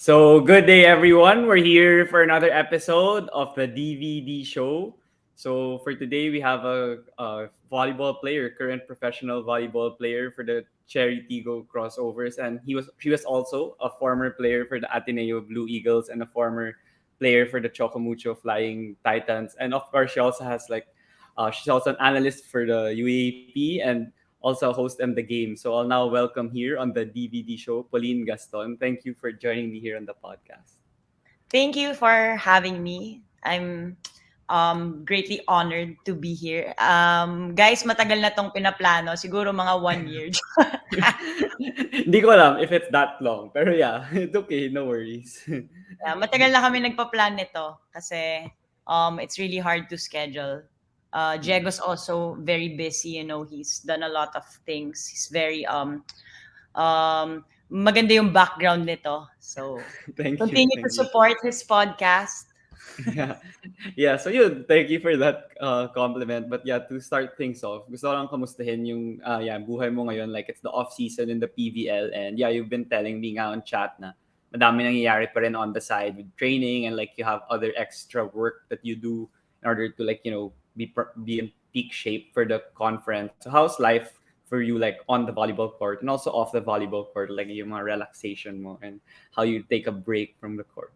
So, good day, everyone. We're here for another episode of the DVD show. So, for today, we have a volleyball player, current professional volleyball player for the Cherry Tigo crossovers, and she was also a former player for the Ateneo Blue Eagles and a former player for the Chocomucho Flying Titans. And of course, she also has she's also an analyst for the UAP and also host them the game. So I'll now welcome here on the DVD show Pauline Gaston. Thank you for joining me here on the podcast. Thank you for having me. I'm greatly honored to be here. Guys, matagal na tong pinaplano. Siguro mga 1 year. Hindi ko alam if it's that long. Pero yeah, it's okay. No worries. Yeah, matagal na kami nagpa-plan nito kasi it's really hard to schedule. Diego's also very busy, he's done a lot of things. He's very maganda yung background nito. So, Thank you. continue to Thank you. support his podcast. Yeah. Yeah, so yun, thank you for that compliment. But yeah, to start things off, gusto ko lang kamustahin yung buhay mo ngayon. Like, it's the off-season in the PVL. And yeah, you've been telling me nga on chat na madami nangyayari pa rin on the side with training and like you have other extra work that you do in order to be in peak shape for the conference. So how's life for you like on the volleyball court and also off the volleyball court, like yung mga relaxation mo and how you take a break from the court?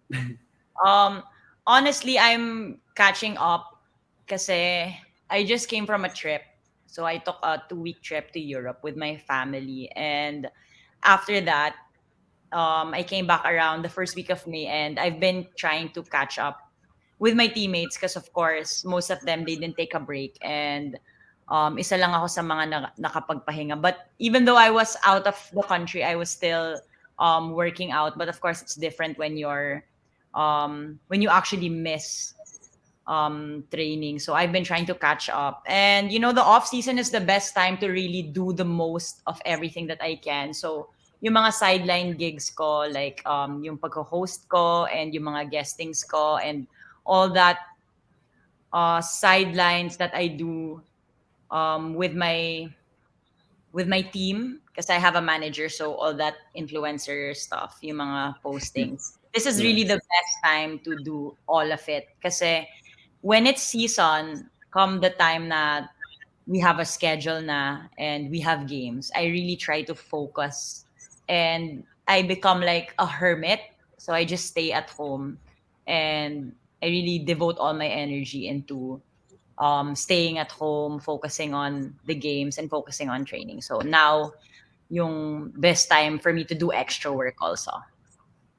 Um, Honestly, I'm catching up kasi I just came from a trip. So I took a 2-week trip to Europe with my family. And after that, I came back around the first week of May and I've been trying to catch up with my teammates because of course, most of them, they didn't take a break. And isa lang ako sa mga nakapagpahinga. But even though I was out of the country, I was still working out. But of course, it's different when you actually miss training. So I've been trying to catch up. And the off season is the best time to really do the most of everything that I can. So yung mga sideline gigs ko, like yung pagho-host ko and yung mga guestings ko and all that sidelines that I do with my team because I have a manager, so all that influencer stuff, yung mga postings. This is Yeah. really the best time to do all of it. Kasi when it's season, come the time na we have a schedule na and we have games, I really try to focus and I become like a hermit. So I just stay at home and I really devote all my energy into staying at home, focusing on the games and focusing on training. So now yung best time for me to do extra work also.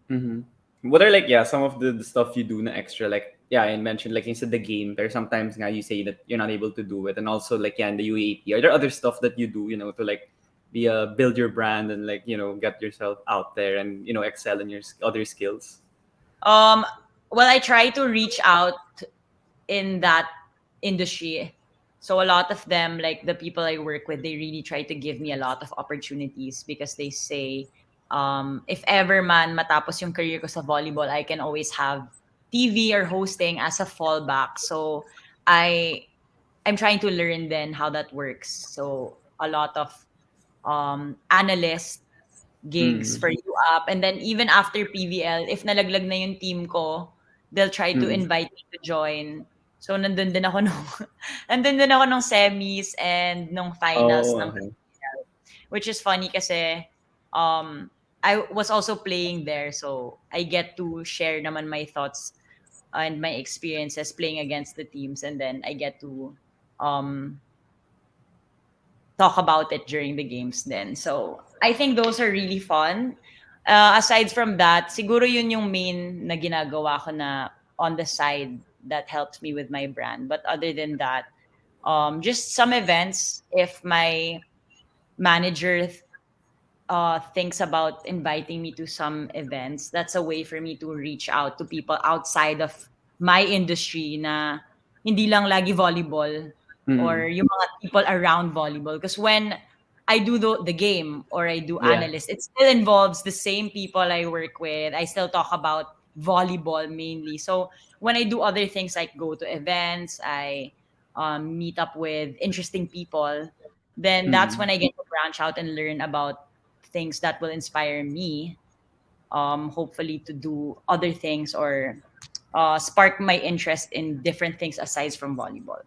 Mm-hmm. What are like some of the stuff you do na extra like I mentioned like inside the game there sometimes nga you say that you're not able to do it and also like in the UAP are there other stuff that you do to like be build your brand and like get yourself out there and excel in your other skills. Um, well, I try to reach out in that industry. So a lot of them, like the people I work with, they really try to give me a lot of opportunities because they say, if ever man matapos yung career ko sa volleyball, I can always have TV or hosting as a fallback. So I I'm trying to learn then how that works. So a lot of analyst gigs Mm-hmm. for you up. And then even after PVL, if nalaglag na yung team ko, they'll try to Mm-hmm. invite me to join. So nandun din ako nung nandun din ako nung semis and nung finals Oh, ng okay. PVL. Which is funny kasi I was also playing there, so I get to share naman my thoughts and my experiences playing against the teams, and then I get to um talk about it during the games then. So, I think those are really fun. Aside from that, siguro yun yung main na ginagawa ko na on the side that helps me with my brand. But other than that, just some events. If my manager thinks about inviting me to some events, that's a way for me to reach out to people outside of my industry na hindi lang lagi volleyball Mm-hmm. or yung mga people around volleyball. Because when I do the game or I do Yeah. analyst, it still involves the same people I work with. I still talk about volleyball mainly. So when I do other things like go to events, I meet up with interesting people, then that's Mm-hmm. when I get to branch out and learn about things that will inspire me hopefully to do other things or spark my interest in different things aside from volleyball.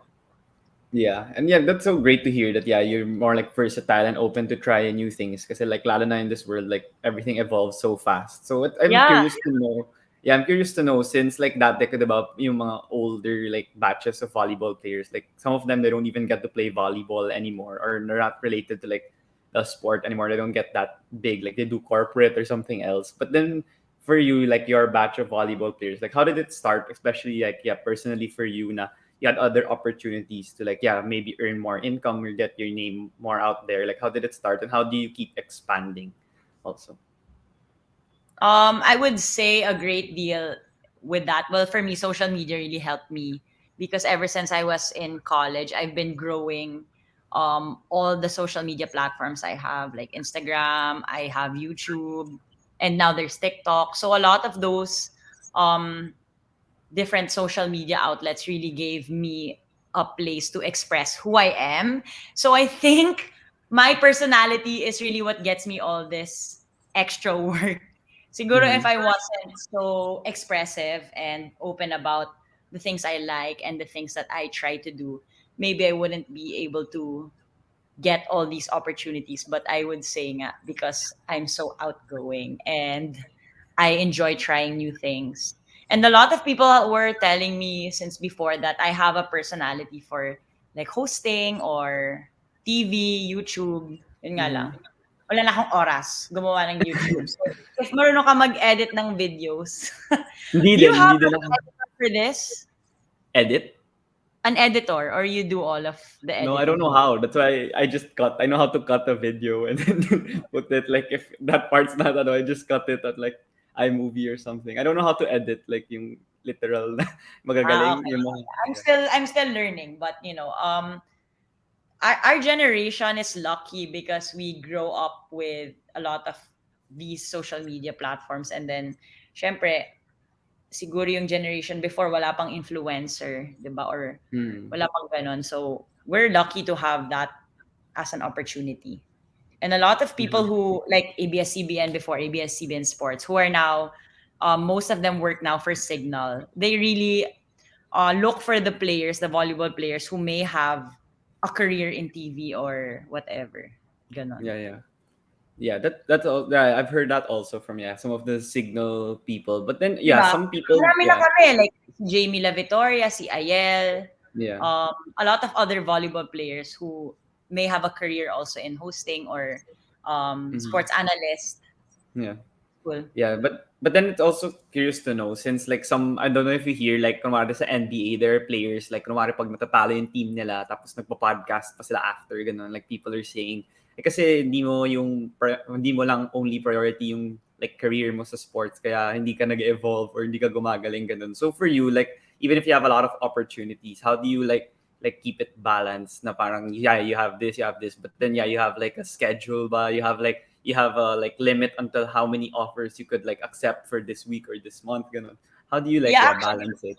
Yeah, and yeah, that's so great to hear that. Yeah, you're more like versatile and open to try new things. Because like lalo na in this world, like everything evolves so fast. So I'm Yeah. curious to know. Yeah, I'm curious to know since like that decade about yung mga older like batches of volleyball players. Like some of them they don't even get to play volleyball anymore, or they're not related to like the sport anymore. They don't get that big. Like they do corporate or something else. But then for you, like your batch of volleyball players, like how did it start? Especially like yeah, personally for you na you had other opportunities to like yeah maybe earn more income or get your name more out there, like how did it start and how do you keep expanding also? I would say a great deal with that. Well, for me, social media really helped me because ever since I was in college, I've been growing all the social media platforms I have, like Instagram, I have YouTube, and now there's TikTok. So a lot of those um different social media outlets really gave me a place to express who I am. So I think my personality is really what gets me all this extra work. Siguro if Mm-hmm. I wasn't so expressive and open about the things I like and the things that I try to do, maybe I wouldn't be able to get all these opportunities. But I would say nga, because I'm so outgoing and I enjoy trying new things. And a lot of people were telling me since before that I have a personality for like hosting or TV, YouTube. Yun nga lang. Mm-hmm. Wala na akong oras gumawa ng YouTube. So, if marunong ka mag-edit ng videos, Hindi do you din, have hindi din an ako editor for this? edit. An editor or you do all of the No, I don't editing? know how. That's why I just cut. I know how to cut a video and then put it like if that part's not ano, I just cut it at like iMovie or something. I don't know how to edit like yung literal na Ah, magagaling okay. yung mga yeah. I'm still learning, but our generation is lucky because we grow up with a lot of these social media platforms, and then syempre siguro yung generation before wala pang influencer, 'di ba? Or Hmm. wala pang ganon. So we're lucky to have that as an opportunity. And a lot of people Mhm. who like ABS-CBN before ABS-CBN Sports who are now most of them work now for Signal. They really look for the players, the volleyball players who may have a career in TV or whatever. Ganon. Yeah, yeah. Yeah, that's all. Yeah, I've heard that also from yeah some of the signal people. But then yeah, Diba? some people Marami na yeah kami, like si Jamie La Vittoria, si Ayel, yeah a lot of other volleyball players who may have a career also in hosting or hmm sports analyst. yeah Cool. yeah. But then it's also curious to know since like some I don't know if you hear like kunwari sa NBA there are players like kunwari pag natatalo yung team nila tapos nagpa-podcast pa sila after ganun like people are saying kasi hindi mo lang only priority yung like career mo sa sports kaya hindi ka nag-evolve or hindi ka gumagaling ganun. So for you like even if you have a lot of opportunities, how do you like keep it balanced na parang yeah you have this but then yeah you have like a schedule ba you have a like limit until how many offers you could like accept for this week or this month ganun. How do you like Yeah, yeah actually, balance it?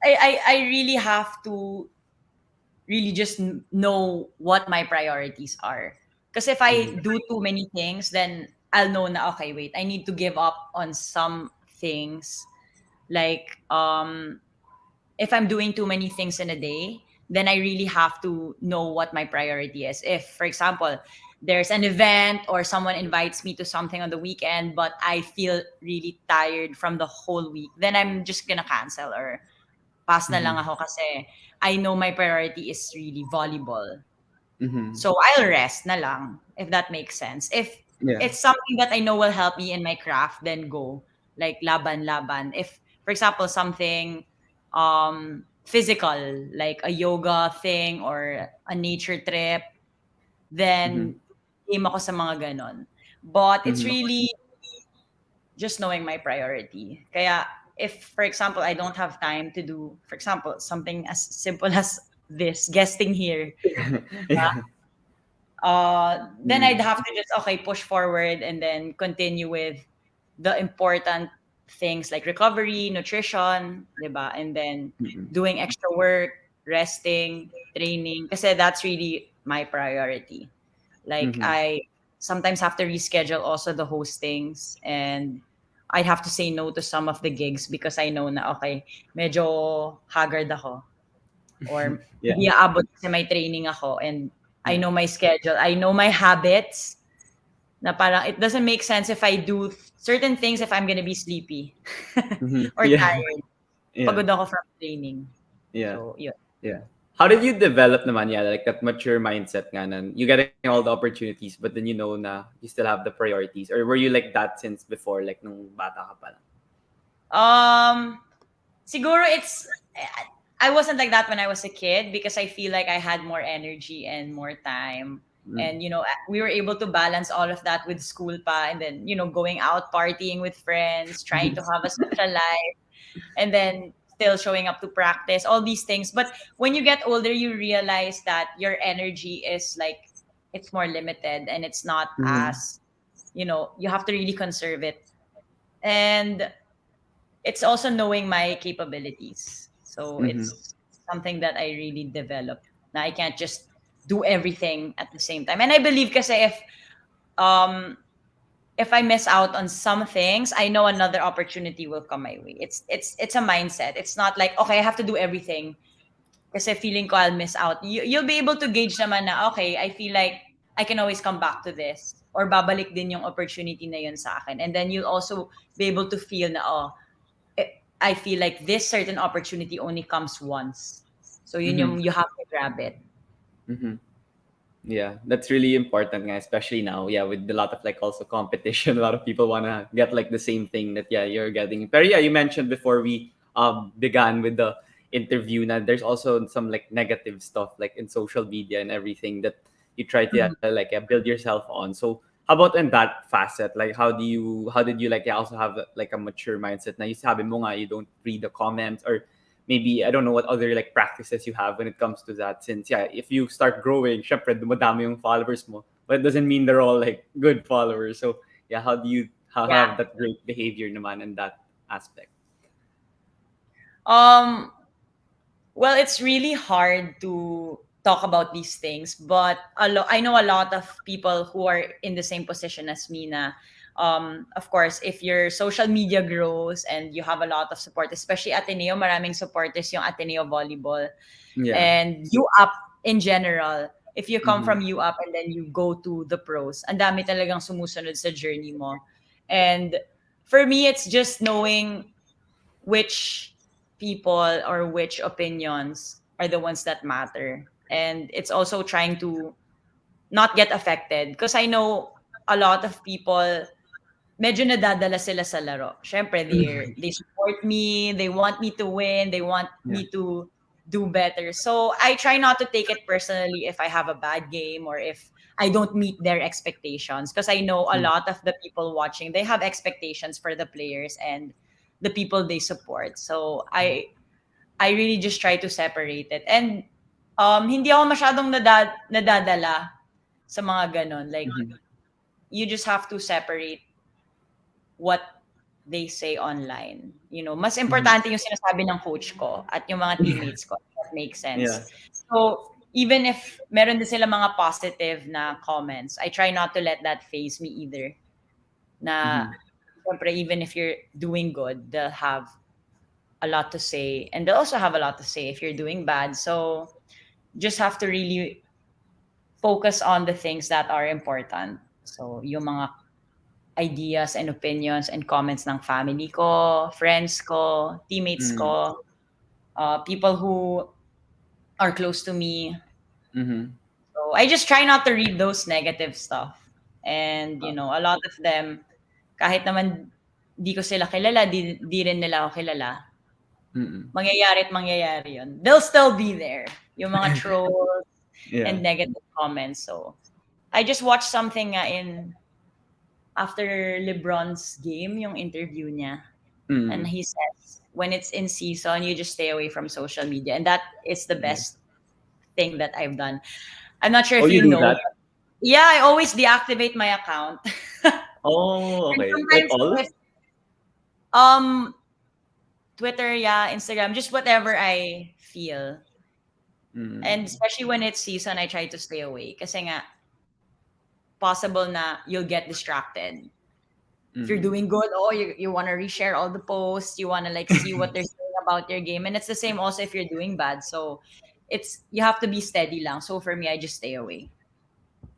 I really have to really just know what my priorities are. Because if I Mm-hmm. do too many things, then I'll know na okay, wait, I need to give up on some things. Like if I'm doing too many things in a day, then I really have to know what my priority is. If, for example, there's an event or someone invites me to something on the weekend, but I feel really tired from the whole week, then I'm just gonna cancel or pass na lang Mm-hmm. ako kasi I know my priority is really volleyball. Mm-hmm. So I'll rest na lang, if that makes sense. If Yeah. it's something that I know will help me in my craft, then go. Like laban. If, for example, something physical, like a yoga thing or a nature trip, Mm-hmm. then game ako sa mga ganon. But it's Mm-hmm. really just knowing my priority. Kaya if, for example, I don't have time to do, for example, something as simple as this, guesting here, Yeah. then I'd Mm-hmm. have to just okay push forward and then continue with the important things like recovery, nutrition, 'di ba? And then Mm-hmm. doing extra work, resting, training kasi that's really my priority. Like Mm-hmm. I sometimes have to reschedule also the hostings and I'd have to say no to some of the gigs because I know na okay, medyo haggard ako or Yeah. hindi aabot kasi may training ako and I Yeah. know my schedule. I know my habits na parang it doesn't make sense if I do certain things if I'm gonna be sleepy or Yeah. tired. Yeah. Pagod ako from training. Yeah. So, yun. Yeah. How did you develop naman, yeah, like that mature mindset nga na you getting all the opportunities but then you know na you still have the priorities? Or were you like that since before, like nung bata ka pa lang? Um, Siguro it's I wasn't like that when I was a kid because I feel like I had more energy and more time. Mm. And we were able to balance all of that with school pa and then going out partying with friends, trying to have a social life and then still showing up to practice, all these things. But when you get older, you realize that your energy is like it's more limited and it's not Mm-hmm. as you have to really conserve it. And it's also knowing my capabilities. So Mm-hmm. it's something that I really developed. Now I can't just do everything at the same time. And I believe kasi um if I miss out on some things, I know another opportunity will come my way. It's a mindset. It's not like okay, I have to do everything kasi feeling ko I'll miss out. You'll be able to gauge naman na okay, I feel like I can always come back to this or babalik din yung opportunity na yun sa akin. And then you'll also be able to feel na I feel like this certain opportunity only comes once. So yun Mm-hmm. yung you have to grab it. Mm-hmm. Yeah, that's really important, nga, especially now. Yeah, with a lot of like also competition, a lot of people wanna get like the same thing that yeah you're getting. But yeah, you mentioned before we began with the interview that there's also some like negative stuff like in social media and everything that you try to Mhm. like build yourself on. So how about in that facet? Like how did you like also have like a mature mindset? Na you sabi mo nga you don't read the comments or maybe I don't know what other like practices you have when it comes to that. Since yeah, if you start growing, syempre dumadami yung followers mo, but it doesn't mean they're all like good followers. So yeah, how do you Yeah. have that great behavior naman in that aspect? Um well, it's really hard to talk about these things, but I know a lot of people who are in the same position as me na of course, if your social media grows and you have a lot of support, especially Ateneo, maraming supporters yung Ateneo Volleyball. Yeah. And you up in general, if you come Mm-hmm. from you up and then you go to the pros, ang dami talagang sumusunod sa journey mo. And for me, it's just knowing which people or which opinions are the ones that matter. And it's also trying to not get affected because I know a lot of people medyo nadadala sila sa laro. Syempre, they support me, they want me to win, they want Yeah. me to do better. So I try not to take it personally if I have a bad game or if I don't meet their expectations because I know a Mm. lot of the people watching, they have expectations for the players and the people they support. So I really just try to separate it. And hindi ako masyadong nadadala sa mga ganon. Like Mm-hmm. you just have to separate what they say online. Mas Mm-hmm. importante yung sinasabi ng coach ko at yung mga teammates ko. If that makes sense. Yeah. So, even if meron din sila mga positive na comments, I try not to let that phase me either. Na, Mm-hmm. syempre, even if you're doing good, they'll have a lot to say. And they'll also have a lot to say if you're doing bad. So, just have to really focus on the things that are important. So, yung mga ideas and opinions and comments ng family ko, friends ko, teammates Mm-hmm. ko, people who are close to me. Mm-hmm. So I just try not to read those negative stuff. And, a lot of them, kahit naman di ko sila kilala, di rin nila ako kilala, Mm-hmm. mangyayari at mangyayari yun. They'll still be there. Yung mga trolls Yeah. and negative comments. So, I just watched something after LeBron's game, yung interview niya. And Mm-hmm. he says, when it's in season, you just stay away from social media. And that is the Yeah. best thing that I've done. I'm not sure Oh, if you you do know, that? but yeah, I always deactivate my account. Oh, And okay. Like sometimes all? if um Twitter, yeah, Instagram, just whatever I feel. And Mm. especially when it's season, I try to stay away. Kasi nga, possible na you'll get distracted. if you're Mm-hmm. doing good, oh, you want to reshare all the posts, you want to like see what they're saying about your game, and it's the same also if you're doing bad. So it's you have to be steady lang. So for me, I just stay away.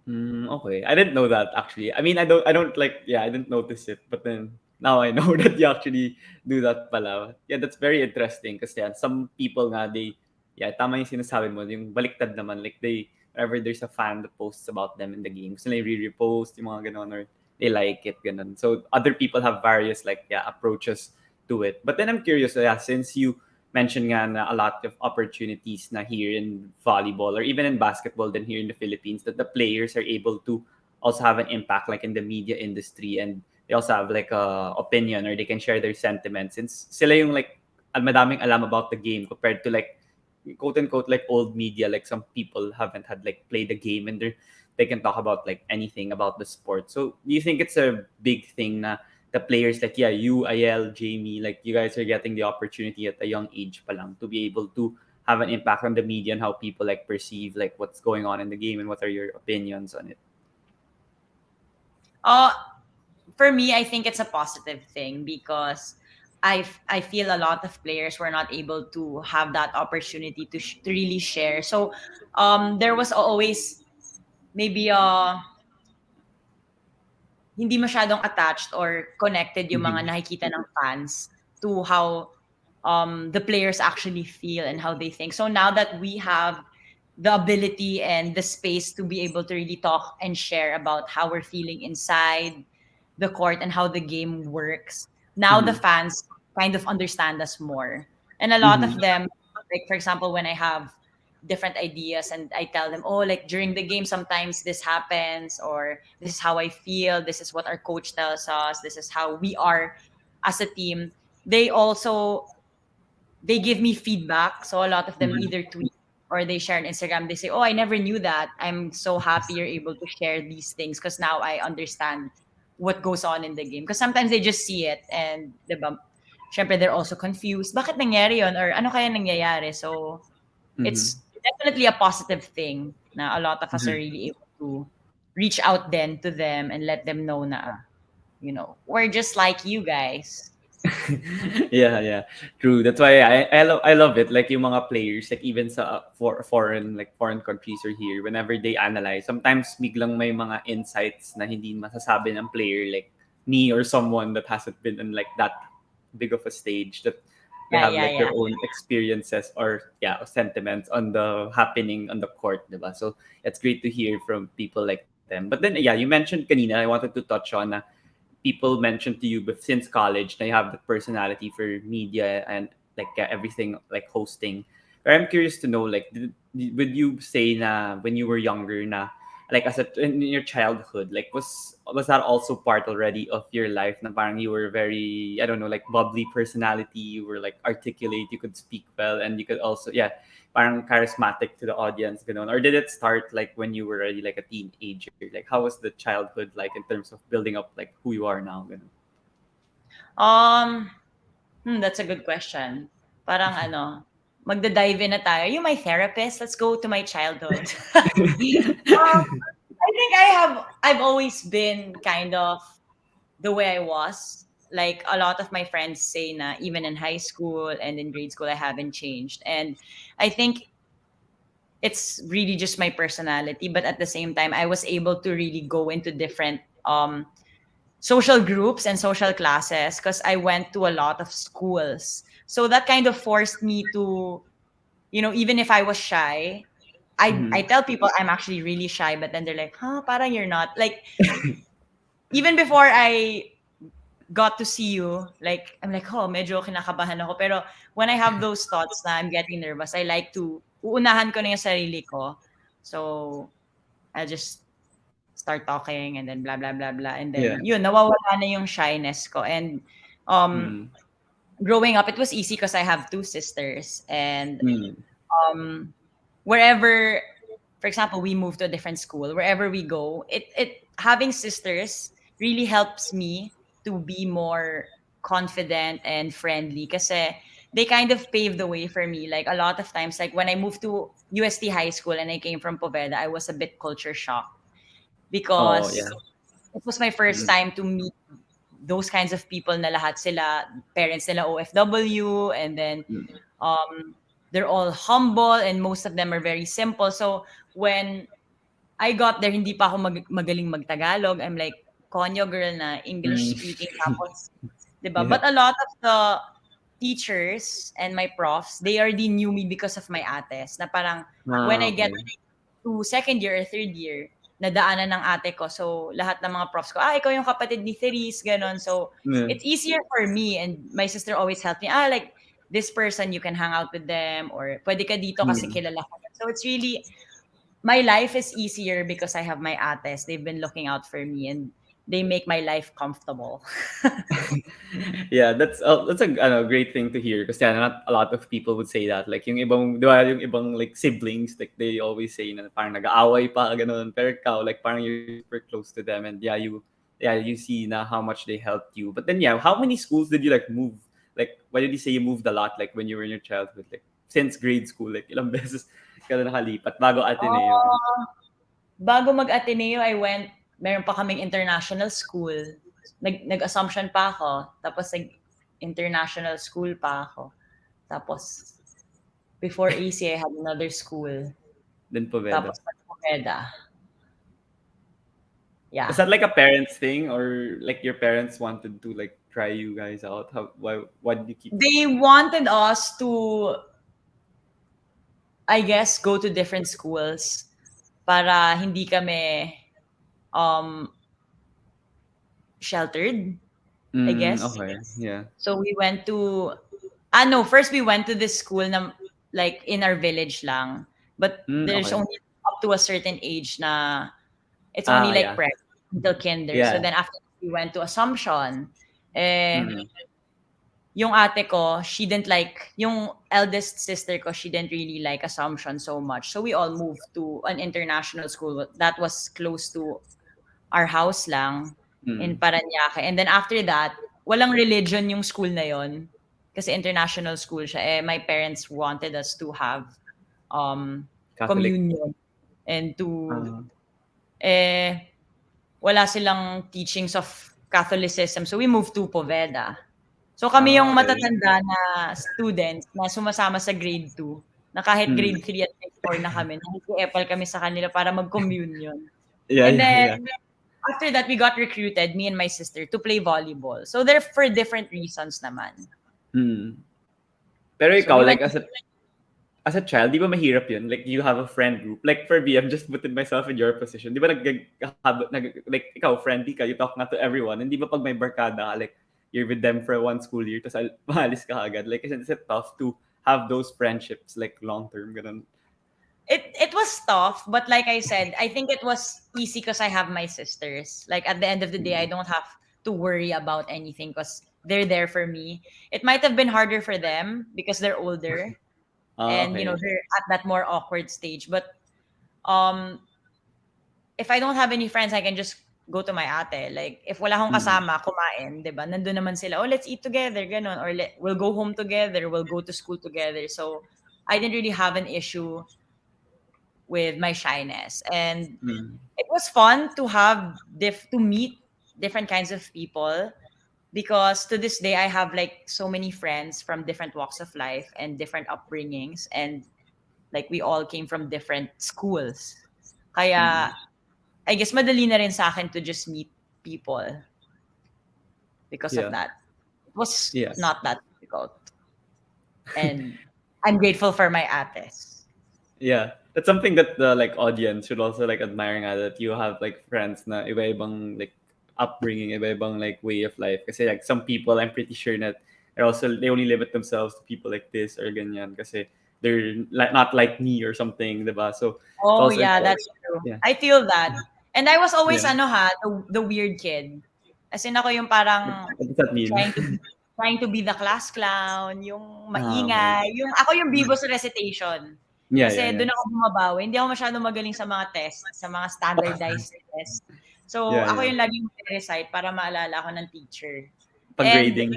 Okay. I didn't know that actually. I mean, I don't like, yeah, I didn't notice it, but then now I know that you actually do that pala. Yeah, that's very interesting kasi yeah, some people nga they, yeah, tama yung sinasabi mo, yung baliktad naman, like they, whenever there's a fan that posts about them in the game, so they re-repost yung mga ganon or they like it ganon. So other people have various like yeah approaches to it. But then I'm curious, yeah, since you mentioned nga na a lot of opportunities na here in volleyball or even in basketball then here in the Philippines that the players are able to also have an impact like in the media industry and they also have like a opinion or they can share their sentiments since sila yung like madaming alam about the game compared to like quote unquote like old media like some people haven't had like played the game and they can talk about like anything about the sport. So do you think it's a big thing na the players like yeah you IL Jamie like you guys are getting the opportunity at a young age palang to be able to have an impact on the media and how people like perceive like what's going on in the game and what are your opinions on it. Uh for me, I think it's a positive thing because I feel a lot of players were not able to have that opportunity to really share. So there was always maybe hindi masyadong attached or connected yung mga Mm-hmm. nakikita ng fans to how the players actually feel and how they think. So now that we have the ability and the space to be able to really talk and share about how we're feeling inside the court and how the game works, now the Mm-hmm. fans kind of understand us more. And a lot of Mm-hmm. them, like for example, when I have different ideas and I tell them, oh, like during the game, sometimes this happens, or this is how I feel, this is what our coach tells us, this is how we are as a team. They also they give me feedback. So a lot of them Mm-hmm. either tweet or they share on Instagram. They say, "Oh, I never knew that. I'm so happy you're able to share these things because now I understand what goes on in the game." Because sometimes they just see it and, diba, syempre they're also confused. Bakit nangyari yun? Or ano kaya nangyayari? So Mm-hmm. it's definitely a positive thing na a lot of us are really able to reach out then to them and let them know na, we're just like you guys. Yeah, yeah, true. That's why I love it. Like yung mga players, like even sa foreign countries or here, whenever they analyze, sometimes biglang may mga insights na hindi masasabi ng player, like me or someone that hasn't been in like that big of a stage that they Yeah, have yeah, like yeah. their own experiences or yeah sentiments on the happening on the court, diba? So it's great to hear from people like them. But then yeah, you mentioned kanina, I wanted to touch on na people mentioned to you but since college now you have the personality for media and like everything like hosting. But I'm curious to know like would you say na when you were younger na like as a in your childhood like was that also part already of your life na parang you were very I don't know like bubbly personality, you were like articulate, you could speak well and you could also yeah parang charismatic to the audience ganun, or did it start like when you were already like a teenager, like how was the childhood like in terms of building up like who you are now ganun? Um, that's a good question. Parang ano, magda-dive in na tayo. You my therapist, let's go to my childhood. I think I've always been kind of the way I was. Like a lot of my friends say na even in high school and in grade school I haven't changed. And I think it's really just my personality, but at the same time I was able to really go into different social groups and social classes because I went to a lot of schools. So that kind of forced me to, even if I was shy, I Mhm. tell people I'm actually really shy, but then they're like, huh, parang you're not. Like, even before I got to see you, like, I'm like, oh, medyo kinakabahan ako. Pero when I have those thoughts na I'm getting nervous, I like to, uunahan ko na yung sarili ko. So, I'll just start talking and then blah blah blah blah and Yeah. then yun nawawala na yung shyness ko and um Mm. growing up it was easy because I have two sisters and Mm. um wherever, for example, we move to a different school, wherever we go, it having sisters really helps me to be more confident and friendly kasi they kind of paved the way for me. Like a lot of times, like when I moved to UST high school and I came from Poveda, I was a bit culture shocked Oh yeah. because it was my first Mm. time to meet those kinds of people na lahat sila, parents nila OFW, and then Mm. um, they're all humble and most of them are very simple. So when I got there, hindi pa ako magaling mag-Tagalog. I'm like, konyo girl na English Mm. speaking tapos, 'di ba? Yeah. But a lot of the teachers and my profs, they already knew me because of my ates. Na parang when Ah, I get okay. to second year or third year, nadaanan ng ate ko. So lahat ng mga profs ko, ikaw yung kapatid ni Therese, ganon. So Yeah. it's easier for me and my sister always helped me. Like this person, you can hang out with them or pwede ka dito kasi Mm. kilala ko. So it's really my life is easier because I have my ates. They've been looking out for me and they make my life comfortable. Yeah, that's a great thing to hear kasi not a lot of people would say that. Like yung ibang, di ba, yung ibang like siblings, like they always say na parang nag-aaway pa ganun. Pero ikaw, like parang you're super close to them and you see na how much they helped you. But then yeah, how many schools did you like move? Like why did you say you moved a lot like when you were in your childhood? Like since grade school, like ilang beses ka na nakalipat bago Ateneo? Oh, bago mag-Ateneo, meron pa kaming international school. Nag-assumption pa ako. Tapos nag-international school pa ako. Tapos, before AC, I had another school. Then Poveda. Tapos, nag-Poveda. Was Yeah. that like a parents thing or like your parents wanted to like try you guys out? Why did you keep They wanted us to, I guess, go to different schools para hindi kami um, sheltered, I guess. okay. Yeah. So we went to no, first we went to this school na like in our village lang. But there's Okay. only up to a certain age na it's only Ah, like yeah. prep until kinder. So Yeah. then after we went to Assumption, eh, Mm. yung ate ko, she didn't like, yung eldest sister ko, she didn't really like Assumption so much. So we all moved to an international school that was close to our house lang in Mm. Parañaque. And then after that, walang religion yung school na yon kasi international school siya. My parents wanted us to have Catholic. communion and to Ah, eh wala silang teachings of Catholicism. So we moved to Poveda. So kami yung okay. matatanda na students na sumasama sa grade 2 na kahit Mm. grade 3 at grade 4 na kami, nakikiepal kami sa kanila para mag-communion. Yeah, And yeah, then yeah. after that, we got recruited, me and my sister, to play volleyball. So they're for different reasons naman. Mm. Pero So we ikaw, went like as a child, di ba mahirap yun? Like you have a friend group. Like for me, I'm just putting myself in your position. Di ba like ikaw, friendly ka, you talk na to everyone. Hindi ba pag may barkada ka, like you're with them for one school year, tapos maalis ka agad. Like is it tough to have those friendships like long term ganun? it was tough, but like I said, I think it was easy because I have my sisters. Like at the end of the day, I Mm. don't have to worry about anything because they're there for me. It might have been harder for them because they're older Ah, and okay. they're at that more awkward stage. But um if I don't have any friends, I can just go to my ate. Like, if wala akong Mm. kasama, kumain, di ba? Nandun naman sila, oh, let's eat together, ganun. Or we'll go home together, we'll go to school together. So, I didn't really have an issue with my shyness. And Mm. it was fun to have, to meet different kinds of people because to this day, I have like so many friends from different walks of life and different upbringings. And like, we all came from different schools. Mm. Kaya, I guess madali na rin sa akin to just meet people because of Yeah. that. It was Yeah. not that difficult. And I'm grateful for my ates. Yeah. That's something that the like audience should also like admire nga, that you have like friends na iba-ibang like upbringing, iba-ibang like way of life. Kasi like some people, I'm pretty sure that they only limit themselves to people like this or ganyan kasi they're like not like me or something, diba? So it's Oh, also yeah, important. that's true. Yeah. I feel that. And I was always, Yeah. the weird kid. As in, ako yung parang What does that mean? trying to be, trying to be the class clown, yung Ah, okay. maingay, ako yung bibo sa recitation. Yeah, yeah, Kasi yeah. doon ako bumabawi. Hindi ako masyadong magaling sa mga test, sa mga standardized tests. So, Yeah, ako yeah. yung laging recite para maalala ako ng teacher. Pag And, grading.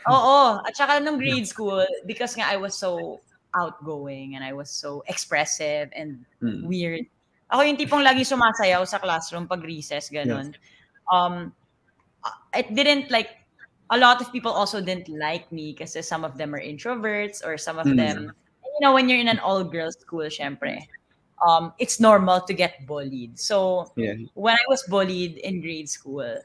oo. At saka nung grade school, because nga I was so outgoing and I was so expressive and Mm. weird. Ako yung tipong lagi sumasayaw sa classroom pag recess, Yeah. ganun. Um, it didn't like a lot of people also didn't like me kasi some of them are introverts or some of them, Mm. when you're in an all girls school, syempre, it's normal to get bullied. So Yeah. when I was bullied in grade school,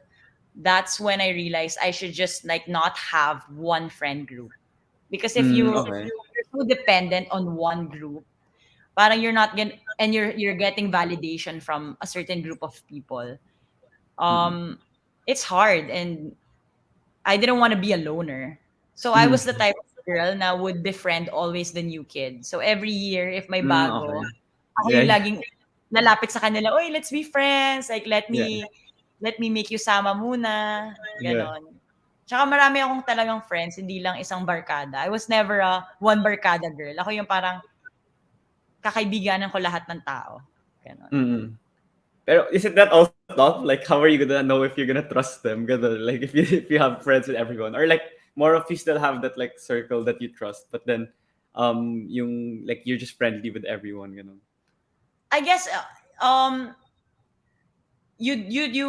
that's when I realized I should just like not have one friend group. Because if Okay. you're so dependent on one group, parang you're not going and you're getting validation from a certain group of people. Mm. Um it's hard, and I didn't want to be a loner. So I was the Mm. type of girl na would befriend always the new kid. So every year if may Okay. bago, ako Yeah. yung laging lalapit sa kanila, "Oy, let's be friends. Like Yeah. let me make you sama muna." Yeah. Ganon. Tsaka marami akong talagang friends, hindi lang isang barkada. I was never a one barkada girl. Ako yung parang kakaibiganan ko lahat ng tao. Ganon. Mm. Pero isn't that also tough? Like, how are you gonna know if you're gonna trust them? Gonna, like, if you have friends with everyone, or like more of you still have that like circle that you trust, but then, yung like you're just friendly with everyone, you know. I guess you you you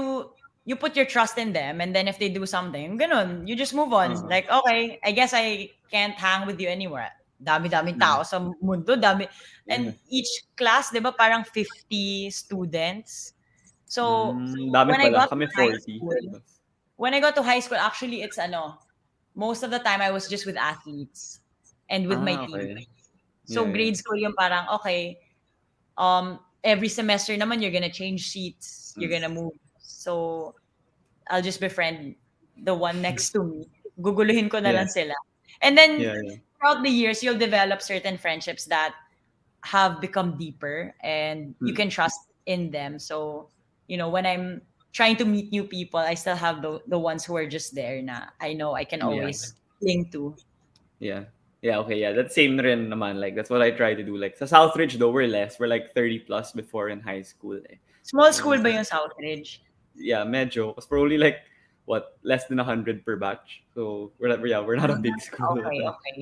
you put your trust in them, and then if they do something ganun, you just move on, Uh-huh. like, okay, I guess I can't hang with you anymore. Dami-daming Mm. tao sa mundo, dami, Yeah. and each class, 'di ba, parang 50 students. So Dami when I pala. got to Kami high 40 school plus. actually it's most of the time I was just with athletes and with my Ah, team. okay. So Yeah, yeah. grade school yung parang okay, every semester naman you're gonna change seats, you're Mm. gonna move. So I'll just befriend the one next to me. Guguluhin ko na Yeah. lang sila. And then Yeah, yeah. throughout the years, you'll develop certain friendships that have become deeper and you Mm. can trust in them. So, when I'm trying to meet new people, I still have the ones who are just there na I know I can Yeah. always cling to. Yeah. Yeah, okay, yeah. That's same rin naman. Like, that's what I try to do. Like, sa Southridge, though, we're less. We're like 30 plus before in high school. Eh. Small So, school ba yung Southridge? yeah, medyo. Because we're only like, what, less than 100 per batch. So, we're not a Ah, big school. But okay, then, okay.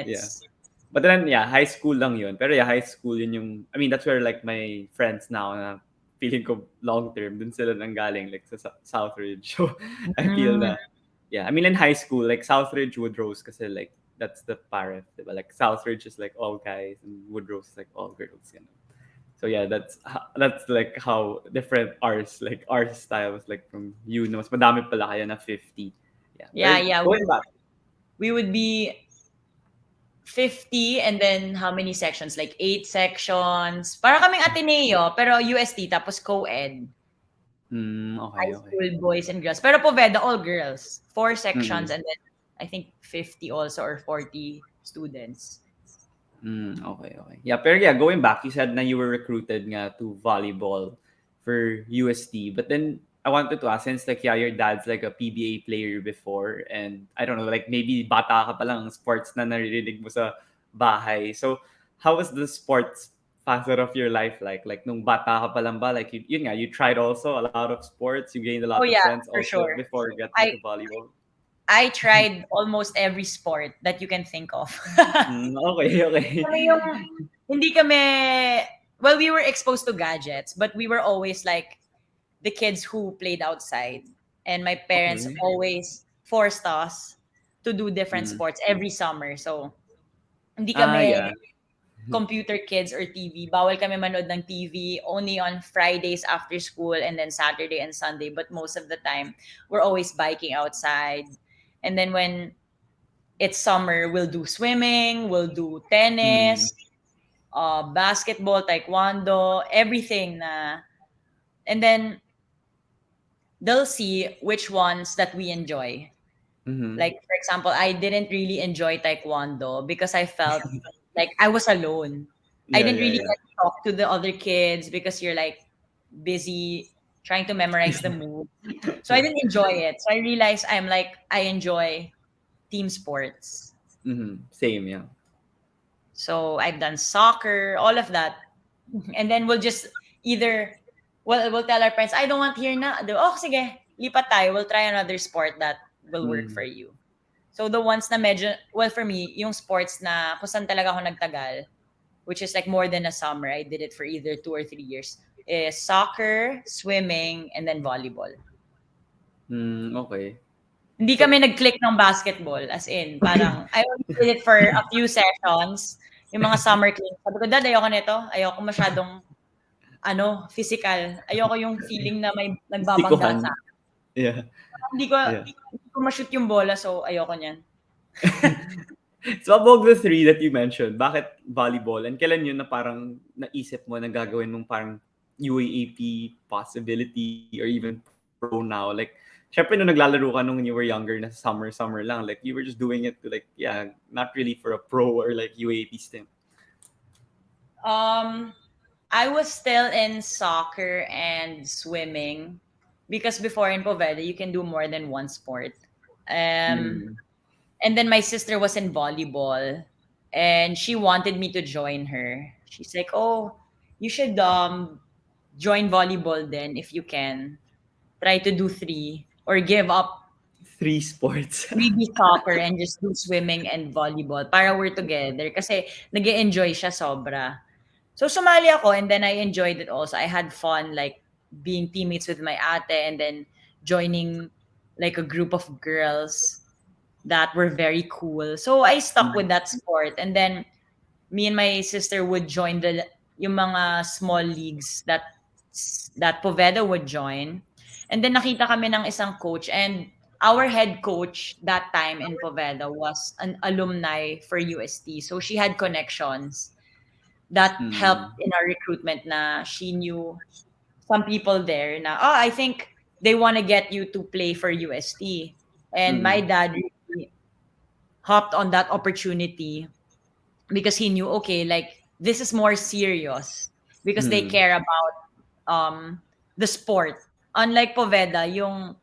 yeah. Gets. But then, yeah, high school lang yun. Pero yeah, high school yun yung, I mean, that's where like my friends now na feeling ko long term, dun sila nang galing, like sa Southridge. So, I feel Mm. that, yeah, I mean, in high school, like Southridge, Woodrose, kasi like, that's the parent, diba? Like Southridge is like all guys and Woodrose is like all girls, you know. So yeah, that's like how different ours, like our style was like from you, no, mas madami pala kayo na 50. Yeah. Yeah, But yeah. going back, We would be 50, and then how many sections? Like 8 sections. Para kaming Ateneo, pero UST, tapos co-ed. okay, High okay. school boys and girls. Pero Poveda, all girls. 4 sections, Mm-mm. and then I think 50 also, or 40 students. Okay, okay. Yeah, pero yeah, going back, you said na you were recruited nga to volleyball for UST. But then I wanted to ask, since like yeah, your dad's like a PBA player before, and I don't know, like maybe bata ka pa lang, sports na naririnig mo sa bahay. So how was the sports facet of your life like? Like nung bata ka pa lang ba, like yun nga, you tried also a lot of sports, you gained a Oh lot of yeah, friends for also sure. before getting I to volleyball? I tried almost every sport that you can think of. Okay, okay. Kami yung hindi kami well, we were exposed to gadgets, but we were always like the kids who played outside. And my parents Okay. always forced us to do different Mm. sports every summer. So, hindi Ah, kami yeah. computer kids or TV. Bawal kami manood ng TV only on Fridays after school, and then Saturday and Sunday. But most of the time, we're always biking outside. And then when it's summer, we'll do swimming, we'll do Mm. tennis, basketball, taekwondo, everything na. And then they'll see which ones that we enjoy. Mhm. Like, for example, I didn't really enjoy taekwondo because I felt like I was alone. I Yeah, didn't yeah, really yeah. get to talk to the other kids because you're like busy trying to memorize the move. So I Yeah. didn't enjoy it. So I realized I enjoy team sports. Same, yeah. So I've done soccer, all of that. And then we'll just either, well, we'll tell our parents, I don't want here na. Oh, sige, lipat tayo. We'll try another sport that will work Mm. for you. So the ones na medyo, well, for me, yung sports na kung saan talaga ako nagtagal, which is like more than a summer, I did it for either 2 or 3 years, is soccer, swimming, and then volleyball. Okay. Hindi So kami nag-click ng basketball, as in, parang I only did it for a few sessions, yung mga summer clinics. Sabi ko, "Dad, ayoko nito. Ayoko masyadong physical. Ayoko yung feeling na may nagbabangga sa tikuhan. Yeah. hindi ko Yeah. hindi ko ma-shoot yung bola, so ayoko niyan." So among the three that you mentioned, bakit volleyball? And kailan yun na parang naisip mo na gagawin mong parang UAAP possibility or even pro now? Like, syempre nung naglalaro ka nung you were younger na summer lang, like you were just doing it to like, yeah, not really for a pro or like UAAP stint. Um, I was still in soccer and swimming because before in Poveda, you can do more than one sport. Um, Mm. and then my sister was in volleyball and she wanted me to join her. She's like, "Oh, you should join volleyball then if you can. Try to do three or give up Three sports. maybe soccer and just do swimming and volleyball para we're together." Kasi nag enjoy siya sobra. So sumali ako and then I enjoyed it also. I had fun like being teammates with my ate and then joining like a group of girls that were very cool. So I stuck with Mm. that sport and then me and my sister would join yung mga small leagues that Poveda would join. And then nakita kami ng isang coach and our head coach that time in Poveda was an alumni for UST. So she had connections that helped Mm. in our recruitment na she knew some people there na, oh, I think they want to get you to play for UST. And my Mm. dad really hopped on that opportunity because he knew, okay, like this is more serious because they Mm. care about the sport. Unlike Poveda, yung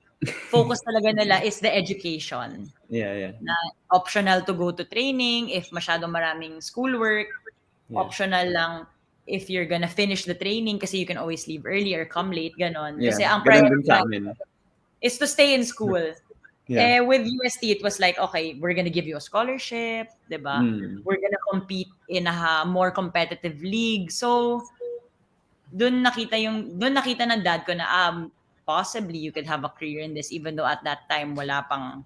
focus talaga nila is the education. Yeah, yeah, Na optional to go to training if masyadong maraming schoolwork, yeah. optional lang if you're gonna finish the training kasi you can always leave early or come late, ganon. Yeah, Kasi ang ganun priority din sa lang amin. is to stay in school. Yeah. Eh, with UST, it was like, okay, we're gonna give you a scholarship, 'di ba? Mm. We're gonna compete in a more competitive league. So, dun nakita ng dad ko na, possibly you could have a career in this even though at that time wala pang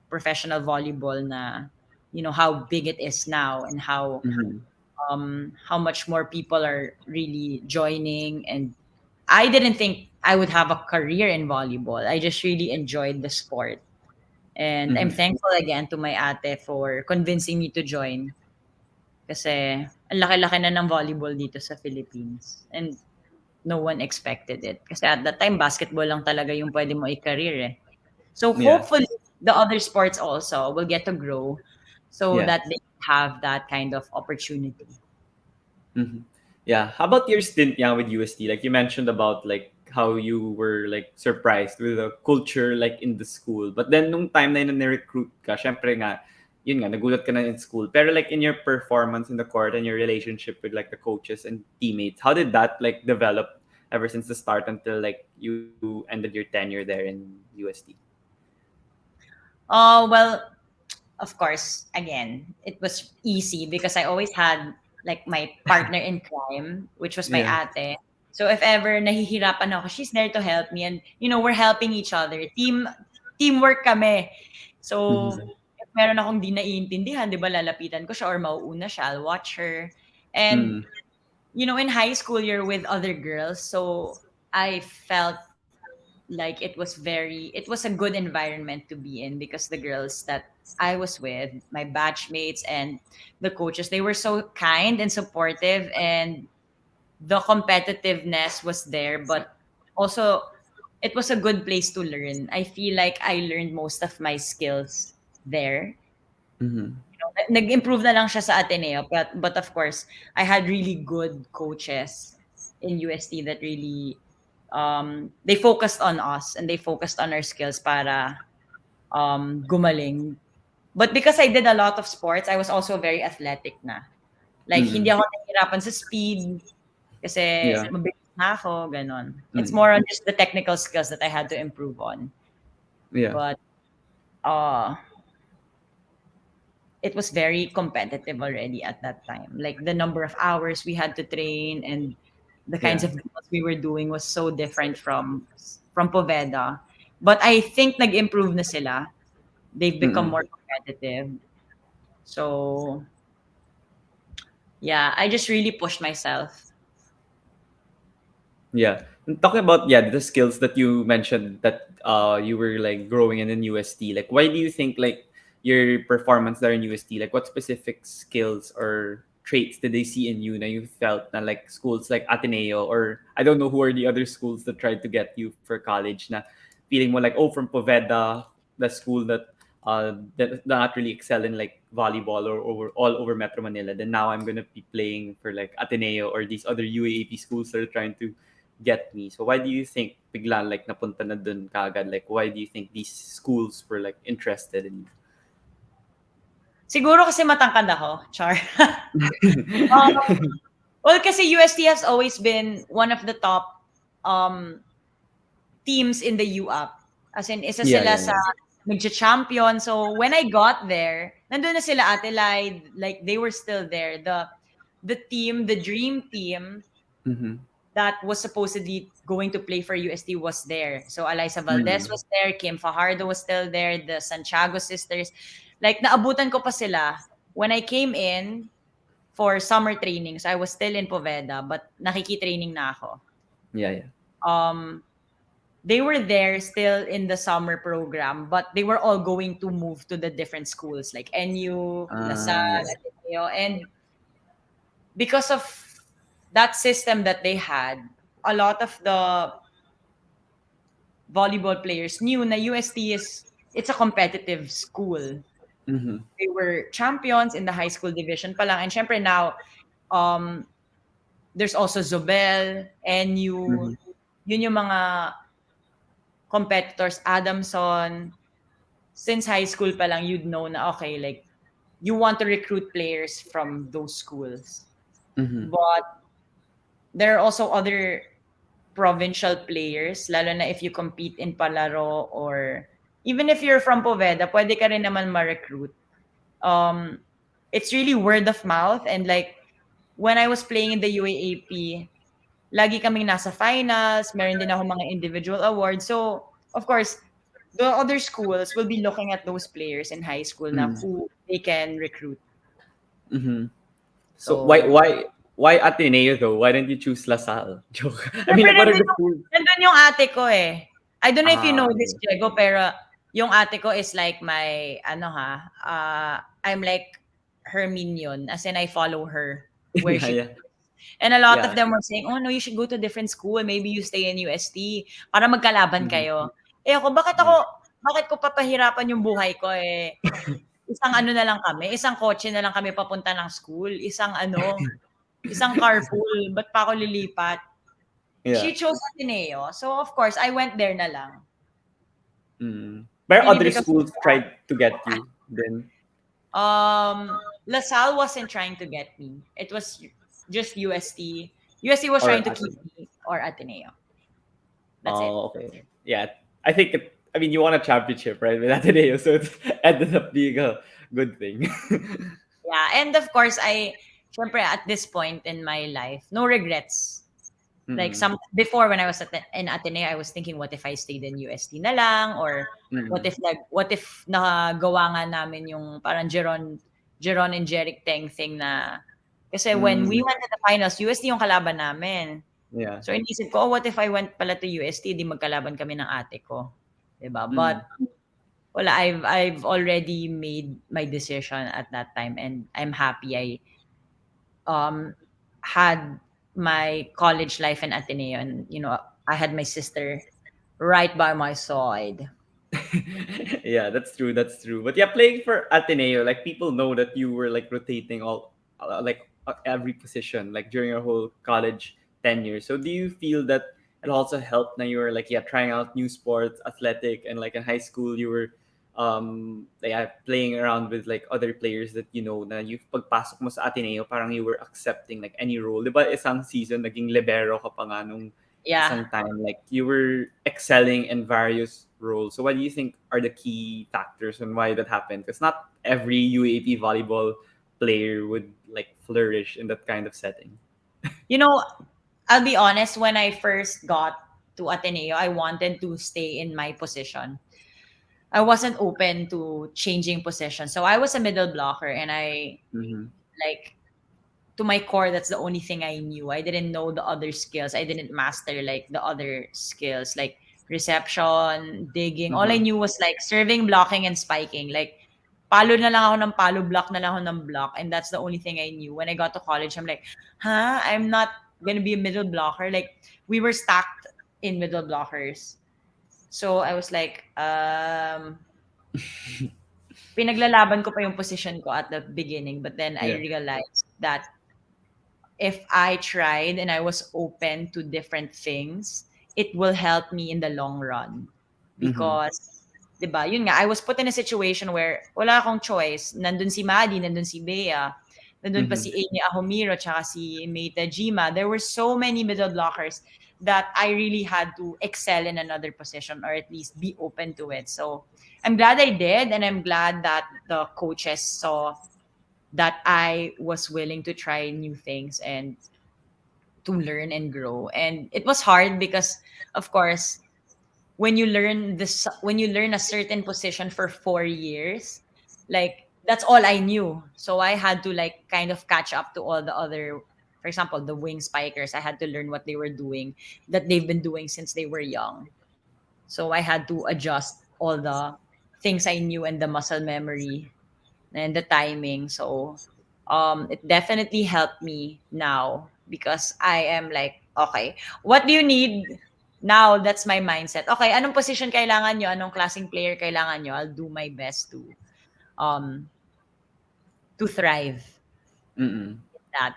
professional volleyball na, how big it is now and Mhm. how much more people are really joining. And I didn't think I would have a career in volleyball. I just really enjoyed the sport. And I'm Mhm. thankful again to my ate for convincing me to join. Kasi ang laki-laki na ng volleyball dito sa Philippines. And no one expected it. Kasi at that time, basketball lang talaga yung pwede mo i-career eh. So Yeah. hopefully, the other sports also will get to grow so Yeah. that they have that kind of opportunity. Mhm. Yeah. How about your stint yeah with UST? Like you mentioned about like how you were like surprised with the culture like in the school. But then nung time na yun na recruit ka, syempre nga, yun nga, nagulat ka na in school. Pero like in your performance in the court and your relationship with like the coaches and teammates, how did that like develop ever since the start until like you ended your tenure there in UST? Well, of course, again, it was easy because I always had like my partner in crime, which was my Yeah. ate. So if ever nahihirapan ako, she's there to help me and we're helping each other. Teamwork kami. So Mhm. if meron akong di naiintindihan, 'di ba, lalapitan ko siya or mauuna siya, I'll watch her. And Mm. in high school you're with other girls, so I felt like it was a good environment to be in because the girls that I was with, my batchmates and the coaches, they were so kind and supportive, and the competitiveness was there, but also it was a good place to learn. I feel like I learned most of my skills there. Mhm. Nag-improve na lang siya sa Ateneo, but of course, I had really good coaches in UST that really they focused on us and they focused on our skills para gumaling. But because I did a lot of sports, I was also very athletic na. Like hindi Mm. ako nahihirapan sa speed kasi Yeah. mabilis na ako, ganon. It's Mm. more on just the technical skills that I had to improve on. Yeah. But uh it was very competitive already at that time. Like the number of hours we had to train and the kinds Yeah. of drills we were doing was so different from Poveda. But I think nag-improve na sila. They've become Mm-mm. more competitive. So, yeah, I just really pushed myself. Yeah. And talking about the skills that you mentioned that you were like growing in UST. Like why do you think like your performance there in UST, like what specific skills or traits did they see in you na you felt na like schools like Ateneo, or I don't know who are the other schools that tried to get you for college, na feeling mo like, oh, from Poveda, the school that not really excel in like volleyball or over all over Metro Manila, then now I'm gonna be playing for like Ateneo or these other UAAP schools that are trying to get me. So why do you think bigla like napunta na dun kaagad? Like why do you think these schools were like interested in Siguro kasi matangkad ako, char. you? um, well, kasi UST has always been one of the top um, teams in the UAP. As in, isa Yeah, sila yeah, sa yeah. nagcha-champion. So, when I got there, nandun na sila Ate Lai, like, they were still there. The team, the dream team Mm-hmm. that was supposedly going to play for UST was there. So, Alyssa Valdez Mm-hmm. was there, Kim Fajardo was still there, the Santiago sisters. Like, naabutan ko pa sila. When I came in for summer trainings, I was still in Poveda, but nakikitraining na ako. Yeah, yeah. Um, they were there still in the summer program, but they were all going to move to the different schools like NU, Yeah. LaSalle, Ateneo. And because of that system that they had, a lot of the volleyball players knew na UST is it's a competitive school. Mm-hmm. They were champions in the high school division pa lang. And syempre now, um, there's also Zobel, NU, Mm-hmm. yun yung mga competitors, Adamson. Since high school pa lang, you'd know na, okay, like, you want to recruit players from those schools. Mm-hmm. But there are also other provincial players, lalo na if you compete in Palaro or even if you're from Poveda, pwede ka rin naman ma-recruit. Um, it's really word of mouth, and like, when I was playing in the UAAP, lagi kaming nasa finals, meron din ako mga individual awards. So, of course, the other schools will be looking at those players in high school na Mm-hmm. who they can recruit. Mm-hmm. So why So, why why Ateneo though? Why didn't you choose LaSalle? Joke. I mean, syempre like, what are the schools? nandun yung ate ko eh. I don't know if you know this, Okay. Diego, pero yung ate ko is like my, I'm like her minion. As in, I follow her where Yeah, she yeah. goes. And a lot of Yeah. them were saying, oh no, you should go to a different school. Maybe you stay in UST para magkalaban Mm-hmm. kayo. Eh ako, Yeah. bakit ko papahirapan yung buhay ko eh? Isang ano na lang kami, isang kotse na lang kami papunta ng school, isang carpool, ba't pa ako lilipat? Yeah. She chose Ateneo. So, of course, I went there na lang. Mm. But Really other because of schools tried to get you then. LaSalle wasn't trying to get me. It was just UST. UST was Or trying to keep me or Ateneo. That's it. oh, okay. Yeah. I think I mean you won a championship, right, with Ateneo, so it ended up being a good thing. Yeah. And of course, syempre, at this point in my life, no regrets. Like Mm. some before when I was in Ateneo, I was thinking, what if I stayed in UST na lang, or Mm. what if nagawa nga namin yung parang Jeron and Jeric Teng thing na kasi when we Mm. went to the finals, UST yung kalaban namin. Yeah. So inisip ko, oh, what if I went pala to UST, di magkalaban kami ng ate ko. 'Di ba? But Mm. wala, I've already made my decision at that time, and I'm happy I um had my college life in Ateneo, and I had my sister right by my side. Yeah, that's true. That's true. But yeah, playing for Ateneo, like people know that you were like rotating all every position like during your whole college tenure. So do you feel that it also helped now you were like trying out new sports, athletic, and like in high school you were playing around with like other players that you know na you pagpasok mo sa Ateneo parang you were accepting like any role. 'Di ba isang season naging libero ka pa nga nung Yeah. isang time, like you were excelling in various roles. So what do you think are the key factors and why that happened? Because not every UAP volleyball player would like flourish in that kind of setting. You know, I'll be honest, when I first got to Ateneo, I wanted to stay in my position. I wasn't open to changing position. So I was a middle blocker, and I Mm-hmm. like, to my core, that's the only thing I knew. I didn't know the other skills. I didn't master like the other skills like reception, digging. All I Uh-huh. knew was like serving, blocking, and spiking. Like palo na lang ako ng palo, block na lang ako ng block. And that's the only thing I knew. When I got to college, I'm like, huh? I'm not gonna be a middle blocker. Like we were stacked in middle blockers. So I was like, pinaglalaban ko pa yung position ko at the beginning. But then I Yeah. realized that if I tried and I was open to different things, it will help me in the long run. Mm-hmm. Because, di ba, yun nga, I was put in a situation where wala akong choice. Nandun si Maddie, nandun si Bea, nandun pa Mm-hmm. si Amy Ahomiro, tsaka si Meita Jima. There were so many middle blockers that I really had to excel in another position or at least be open to it. So I'm glad I did, and I'm glad that the coaches saw that I was willing to try new things and to learn and grow. And it was hard because, of course, when you learn a certain position for 4 years, like that's all I knew. So I had to like kind of catch up to all the other, for example, the wing spikers. I had to learn what they were doing that they've been doing since they were young. So I had to adjust all the things I knew and the muscle memory and the timing. So it definitely helped me now because I am like, okay, what do you need? Now that's my mindset. Okay, anong position kailangan nyo? Anong klaseng player kailangan nyo? I'll do my best um to thrive Mm-mm. in that.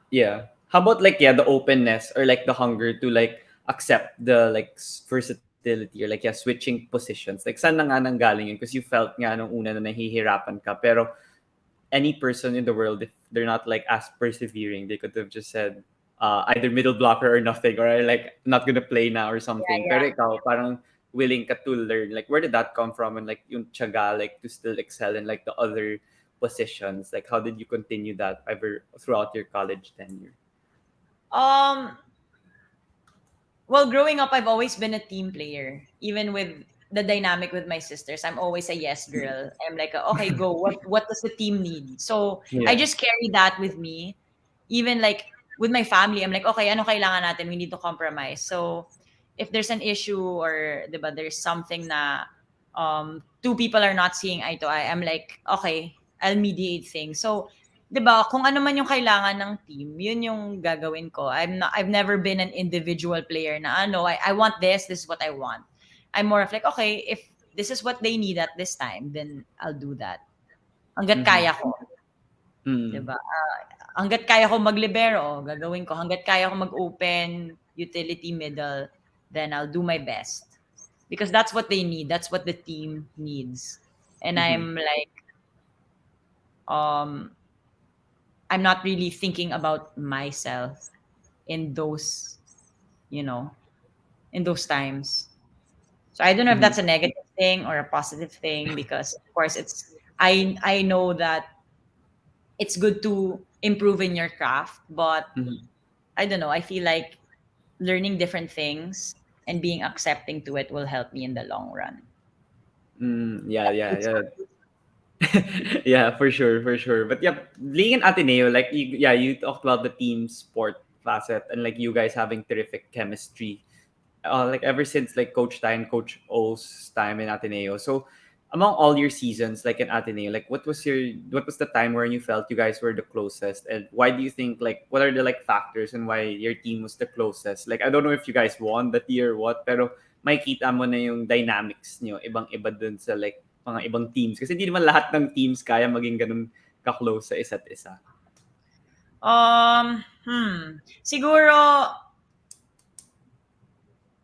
Yeah. How about like the openness or like the hunger to like accept the like versatility or like switching positions. Like saan na nga nanggaling yun? Because you felt nga nung una na nahihirapan ka. Pero any person in the world, if they're not like as persevering, they could have just said either middle blocker or nothing, or like not gonna play now or something. Yeah, Pero ikaw, parang willing ka to learn. Like where did that come from? And like yung tiyaga, like to still excel in like the other positions. Like how did you continue that ever throughout your college tenure? yeah. Well, growing up, I've always been a team player. Even with the dynamic with my sisters, I'm always a yes girl. I'm like, okay, go. What does the team need? So I Yeah. just carry that with me. Even like with my family, I'm like, okay, ano kailangan natin? We need to compromise. So if there's an issue or diba, there's something na two people are not seeing eye to eye, I'm like, okay, I'll mediate things. So 'di ba, kung ano man yung kailangan ng team, yun yung gagawin ko. I've never been an individual player na ano, I want this is what I want. I'm more of like, okay, if this is what they need at this time, then I'll do that. Hangga't Mm-hmm. kaya ko, 'di Mm-hmm. ba? Hangga't kaya ko maglibero, gagawin ko. Hangga't kaya ko mag-open, utility middle, then I'll do my best. Because that's what they need. That's what the team needs. And Mm-hmm. um I'm not really thinking about myself in those, you know, in those times. So I don't know if Mm-hmm. that's a negative thing or a positive thing because of course I know that it's good to improve in your craft, but Mm-hmm. I don't know, I feel like learning different things and being accepting to it will help me in the long run. Mm, yeah, yeah, It's yeah. Yeah, for sure, for sure. But yeah, being in Ateneo, like you talked about the team sport facet and like you guys having terrific chemistry. Like ever since like Coach Tai and Coach O's time in Ateneo. So among all your seasons, like in Ateneo, like what was the time where you felt you guys were the closest, and why do you think like what are the like factors and why your team was the closest? Like I don't know if you guys won that year or what, pero makikita mo na yung dynamics niyo ibang-iba dun sa like mga ibang teams kasi hindi naman lahat ng teams kaya maging ganun ka-close sa isa't isa. siguro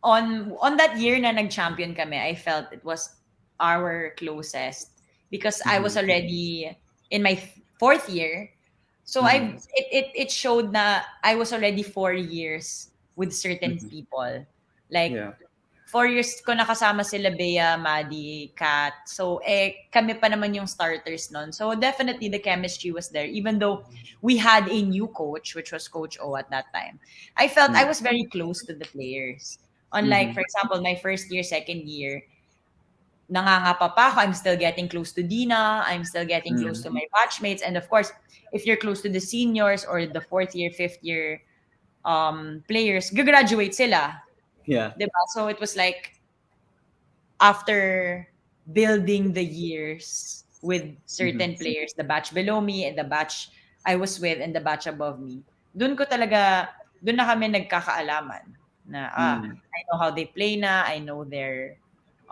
on that year na nag-champion kami, I felt it was our closest because I was Mhm. already in my fourth year. So Mhm. it showed na I was already 4 years with certain Mhm. people. Like Yeah. 4 years ko nakasama sila Bea, Maddie, Kat. So kami pa naman yung starters nun. So definitely the chemistry was there even though we had a new coach which was Coach O at that time. I felt I Mm. was very close to the players. Unlike, for Mm-hmm. example, my first year, second year, nangangapa pa ako. I'm still getting close to Dina. I'm still getting close to Mm. my batchmates. And of course, if you're close to the seniors or the fourth year, fifth year players, gagraduate sila. Yeah. 'Di ba? So it was like after building the years with Mm-hmm. certain players, the batch below me and the batch I was with and the batch above me, doon na kami nagkakaalaman na Mm. I know how they play na, I know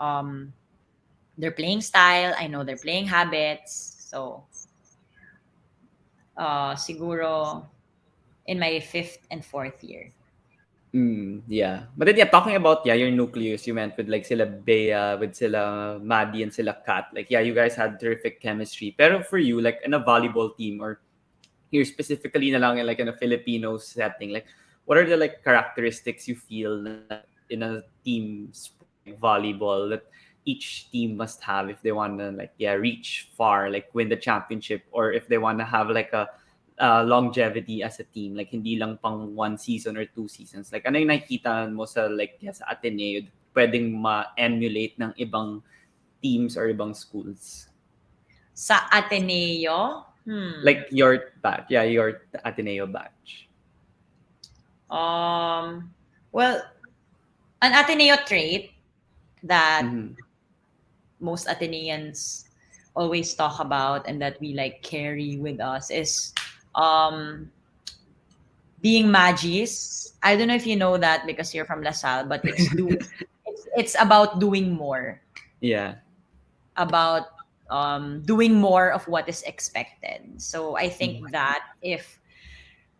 um their playing style, I know their playing habits. So, siguro in my fifth and fourth year. Mm, yeah. But then, yeah, talking about, yeah, your nucleus, you meant with like sila Bea, with sila Maddie and sila Kat. Like, yeah, you guys had terrific chemistry. Pero for you, like in a volleyball team or here specifically na lang like in a Filipino setting, like what are the like characteristics you feel na in a team sport like volleyball that each team must have if they want to like yeah reach far like win the championship or if they want to have like a longevity as a team like hindi lang pang one season or two seasons like ano yung nakikita mo sa like yeah, sa Ateneo pwedeng ma-emulate ng ibang teams or ibang schools Sa Ateneo, like your batch yeah your Ateneo batch. um, well, an Ateneo trait that Mm-hmm. most Ateneans always talk about and that we like carry with us is um being magis. I don't know if you know that because you're from LaSalle, but it's about doing more, Yeah. about doing more of what is expected. So I think Mhm. that if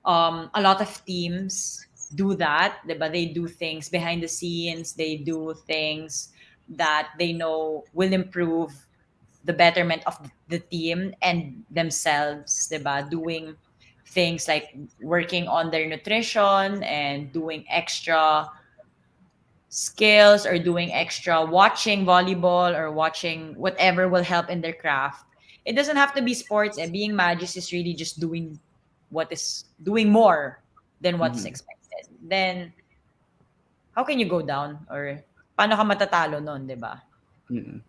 a lot of teams do that, diba? They do things behind the scenes, they do things that they know will improve the betterment of the team and themselves, diba? Doing things like working on their nutrition and doing extra skills or doing extra watching volleyball or watching whatever will help in their craft. It doesn't have to be sports and being magis is really just doing more than what's Mhm. expected. Then how can you go down or paano ka matatalo nun, 'di ba? Mm.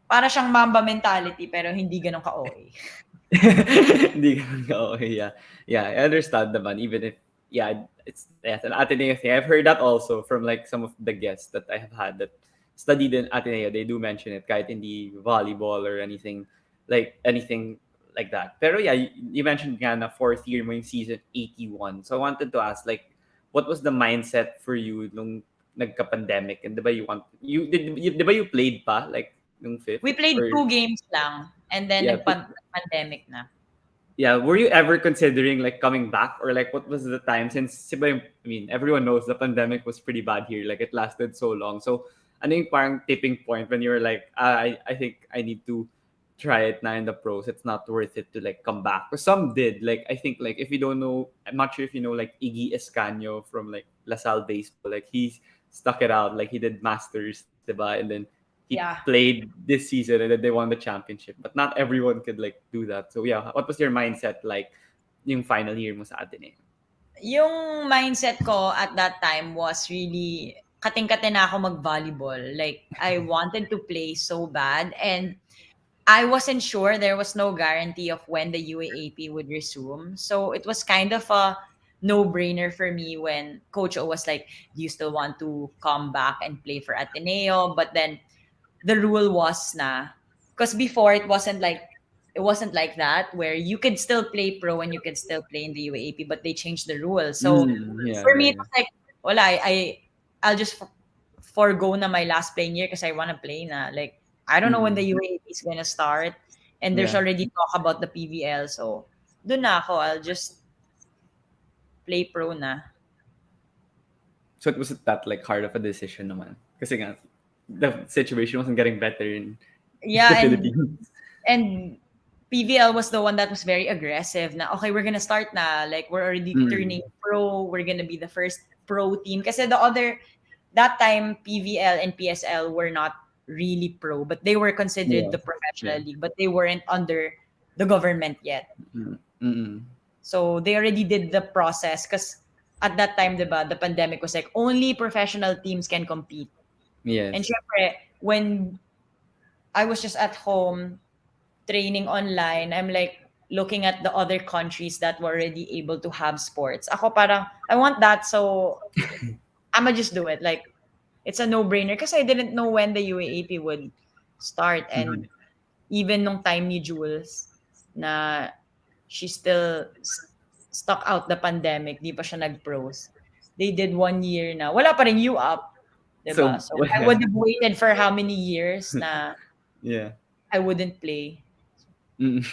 Para siyang Mamba mentality pero hindi gano'n ka-OA. Hindi ganun ka-okey, yeah. Yeah, I understand naman even if yeah, it's yes, an Ateneo thing. I've heard that also from like some of the guests that I have had that studied in Ateneo. They do mention it kahit hindi volleyball or anything like that. Pero yeah, you mentioned nga na fourth year mo yung season 81. So I wanted to ask like what was the mindset for you nung nagka-pandemic and 'di ba di ba you played pa like nung fifth We played or 2 games lang and then yeah, pandemic na. yeah, were you ever considering like coming back or like what was the time since I mean everyone knows the pandemic was pretty bad here like it lasted so long so ano yung parang tipping point when you were like I think I need to try it now in the pros it's not worth it to like come back but some did like I think like if you don't know I'm not sure if you know like Iggy Escanio from like LaSalle baseball like he's stuck it out like he did masters diba and then he Yeah. played this season and then they won the championship. But not everyone could like do that. So yeah, what was your mindset like yung final year mo sa Ateneo? Yung mindset ko at that time was really kating-kate na ako mag-volleyball. Like, I wanted to play so bad and I wasn't sure. There was no guarantee of when the UAAP would resume. So it was kind of a no-brainer for me when Coach O was like, do you still want to come back and play for Ateneo? But then the rule was na, because before it wasn't like that where you could still play pro and you could still play in the UAAP, but they changed the rules. So Yeah, for yeah, me, it yeah. was like, wala, I'll just forego na my last playing year because I want to play na. Like, I don't know when the Mm, UAAP is gonna start, and there's yeah. already talk about the PVL. So dun na ako, I'll just play pro na. So it wasn't that like hard of a decision naman. Kasi nga, the situation wasn't getting better in the Yeah, Philippines. and PVL was the one that was very aggressive na, okay, we're gonna start na. Like, we're already Mm, turning pro. We're gonna be the first pro team. Kasi that time, PVL and PSL were not really pro, but they were considered yeah. the Yeah. professional league, but they weren't under the government yet. Mm, mm, So they already did the process because at that time, diba, the pandemic was like only professional teams can compete. And Yes. syempre, when I was just at home training online, I'm like looking at the other countries that were already able to have sports. Ako parang, I want that, so I'ma just do it. Like, it's a no-brainer because I didn't know when the UAAP would start. Mhm. And even nung time ni Jules na she still stuck out the pandemic, di pa siya nag-pros. They did 1 year na. Wala pa rin you up, diba? So So I yeah, would have waited for how many years na yeah. I wouldn't play. Mm.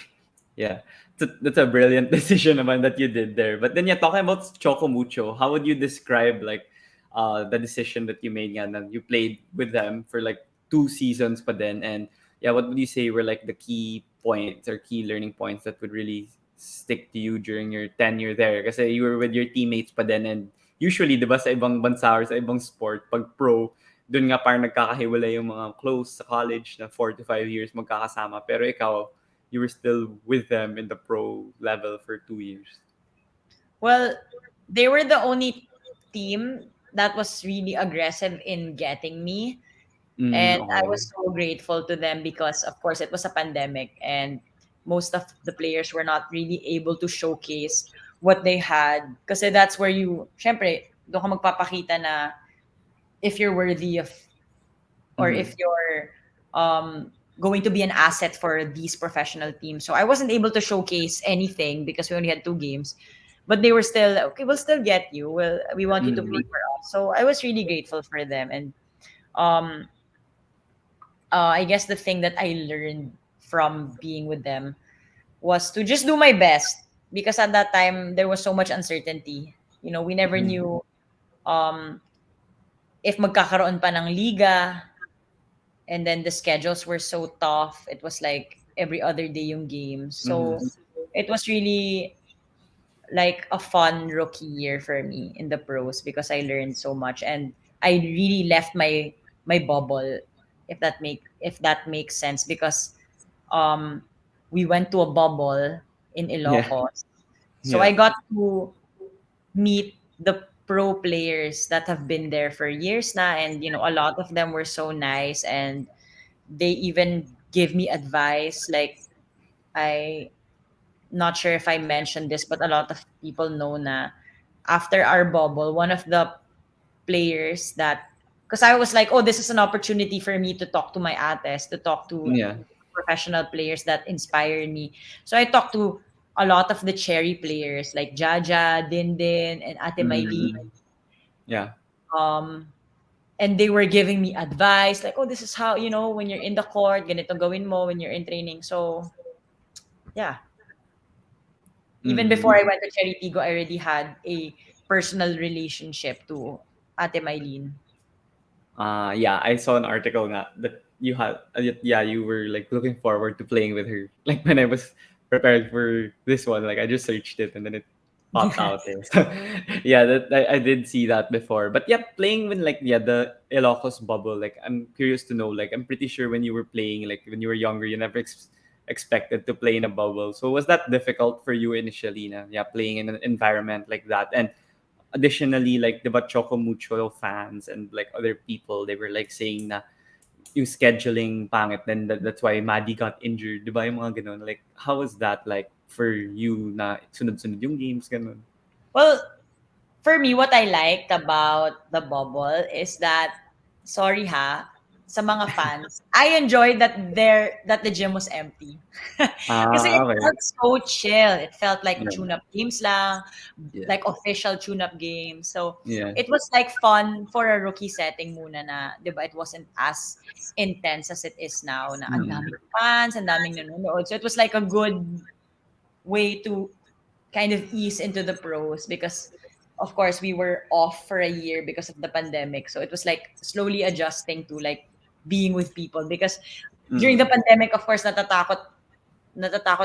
Yeah, that's a brilliant decision naman that you did there. But then, yeah, talking about Choco Mucho, how would you describe like the decision that you made and then you played with them for like 2 seasons, but then and yeah, what would you say were like the key points or key learning points that would really stick to you during your tenure there? Because you were with your teammates, but then and usually, di ba, sa ibang bansa or sa ibang sport, pag pro, dun nga parang nagkakahiwalay yung mga close sa college na 4 to 5 years magkakasama. Pero ikaw, you were still with them in the pro level for 2 years. Well, they were the only team that was really aggressive in getting me. And I Okay. was so grateful to them because, of course, it was a pandemic and most of the players were not really able to showcase what they had. Kasi that's where you, syempre, doon ka magpapakita na if you're worthy of, or Mm-hmm. if you're going to be an asset for these professional teams. So I wasn't able to showcase anything because we only had 2 games. But they were still, okay, we'll still get you. Well, we want you to play Mm-hmm. for us. So I was really grateful for them. And um, I guess the thing that I learned from being with them was to just do my best because at that time there was so much uncertainty. You know, we never Mm-hmm. knew um, if magkakaroon pa ng liga, and then the schedules were so tough. It was like every other day yung game. Mm-hmm. So it was really like a fun rookie year for me in the pros because I learned so much and I really left my bubble, if that makes sense, because um we went to a bubble in Yeah. Ilocos. So Yeah. I got to meet the pro players that have been there for years now, and a lot of them were so nice, and they even give me advice. Like, I not sure if I mentioned this, but a lot of people know na after our bubble, one of the players that, because I was like, oh, this is an opportunity for me to talk to my ates, to talk to Yeah. professional players that inspired me. So I talked to a lot of the cherry players like Jaja, Dindin, and Ate Maylene. Mm-hmm. Yeah. Um, and they were giving me advice like, oh, this is how, when you're in the court, ganito gawin mo when you're in training. So yeah, even Mm-hmm. before I went to Cherry Pigo, I already had a personal relationship to Ate Maylene. Yeah, I saw an article nga that you had, yeah, you were like looking forward to playing with her. Like when I was prepared for this one, like I just searched it and then it popped Yeah. out there. So yeah, that I did see that before. But yeah, playing with like yeah the Ilocos bubble, like I'm curious to know. Like I'm pretty sure when you were playing, like when you were younger, you never expected to play in a bubble. So was that difficult for you initially? Na, yeah, playing in an environment like that and additionally, like the Choco Mucho fans and like other people, they were like saying na yung scheduling pangit, then that's why Maddie got injured. Di ba yung mga ganun? Like, how was that like for you na sunod-sunod yung games, ganun? Well, for me, what I liked about the bubble is that, sorry ha, sa mga fans, I enjoyed that the gym was empty. Kasi it Okay. felt so chill. It felt like Yeah. tune-up games lang, Yeah. like official tune-up games. So Yeah. it was like fun for a rookie setting muna na, 'di ba? It wasn't as intense as it is now na ang Mm. daming fans, ang daming nanonood. So it was like a good way to kind of ease into the pros because of course we were off for a year because of the pandemic, so it was like slowly adjusting to like being with people because during the Mm. pandemic, of course, natatakot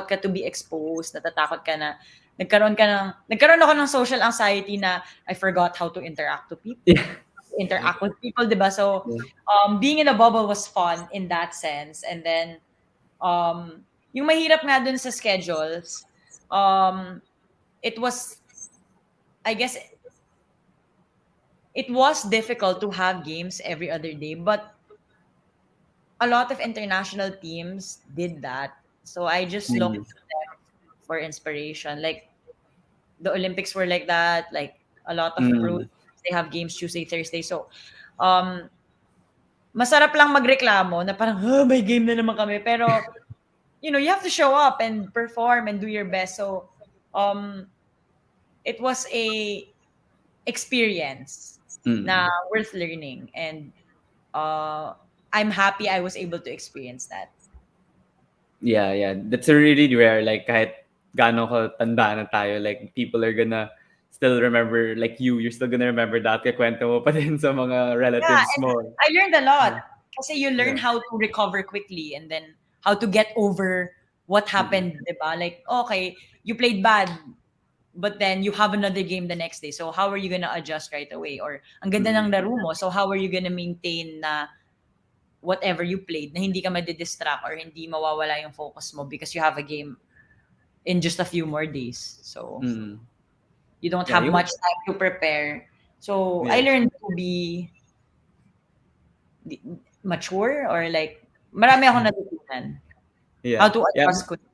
ka to be exposed, natatakot ka na nagkaroon ako ng social anxiety na I forgot how to Yeah. interact with people, 'di ba? So Yeah. being in a bubble was fun in that sense. And then yung mahirap nga dun sa schedules, um it was, I guess, it was difficult to have games every other day, but a lot of international teams did that. So I just looked Mm. to them for inspiration. Like the Olympics were like that. Like a lot of pro Mm. teams, they have games Tuesday, Thursday. So um masarap lang magreklamo na parang, may game na naman kami. Pero, you have to show up and perform and do your best. So, um, it was a experience na Mm. worth learning. And uh, I'm happy I was able to experience that. Yeah, yeah. That's a really rare. Like kahit gaano ka tanda na tayo, like people are gonna still remember, like you're still gonna remember that. Kwento mo pa din sa mga Yeah, relatives and mo. I learned a lot. Yeah. Kasi you learn Yeah. how to recover quickly and then how to get over what Mm. happened, diba? Like, okay, you played bad, but then you have another game the next day. So how are you gonna adjust right away? Or ang ganda ng Mm. laro mo, so how are you gonna maintain na whatever you played, na hindi ka madidistract or hindi mawawala yung focus mo because you have a game in just a few more days. So Mm. you don't Yeah, have you much time to prepare. So I yeah. learned to be mature, or like marami akong natutunan. How Yeah. to Yeah. adjust quickly.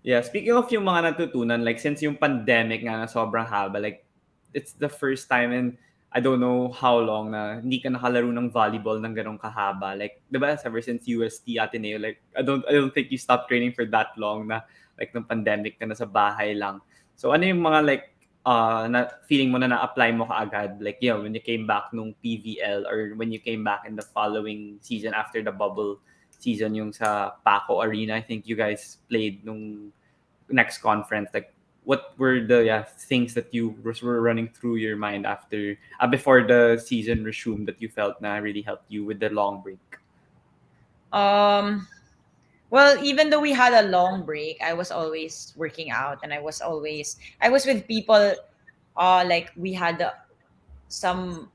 Yeah, speaking of yung mga natutunan, like since yung pandemic nga na sobrang haba, like it's the first time in I don't know how long na hindi ka nakalaro ng volleyball ng ganong kahaba. Like, di ba, ever since UST Ateneo, like I don't think you stopped training for that long na like nung pandemic ka na sa bahay lang. So ano yung mga like na feeling mo na na-apply mo kaagad, like when you came back nung PVL or when you came back in the following season after the bubble season yung sa Paco Arena. I think you guys played nung next conference. Like, what were the things that you were running through your mind after before the season resumed that you felt na really helped you with the long break? Um, well, even though we had a long break, I was always working out, and I was with people. Like we had some,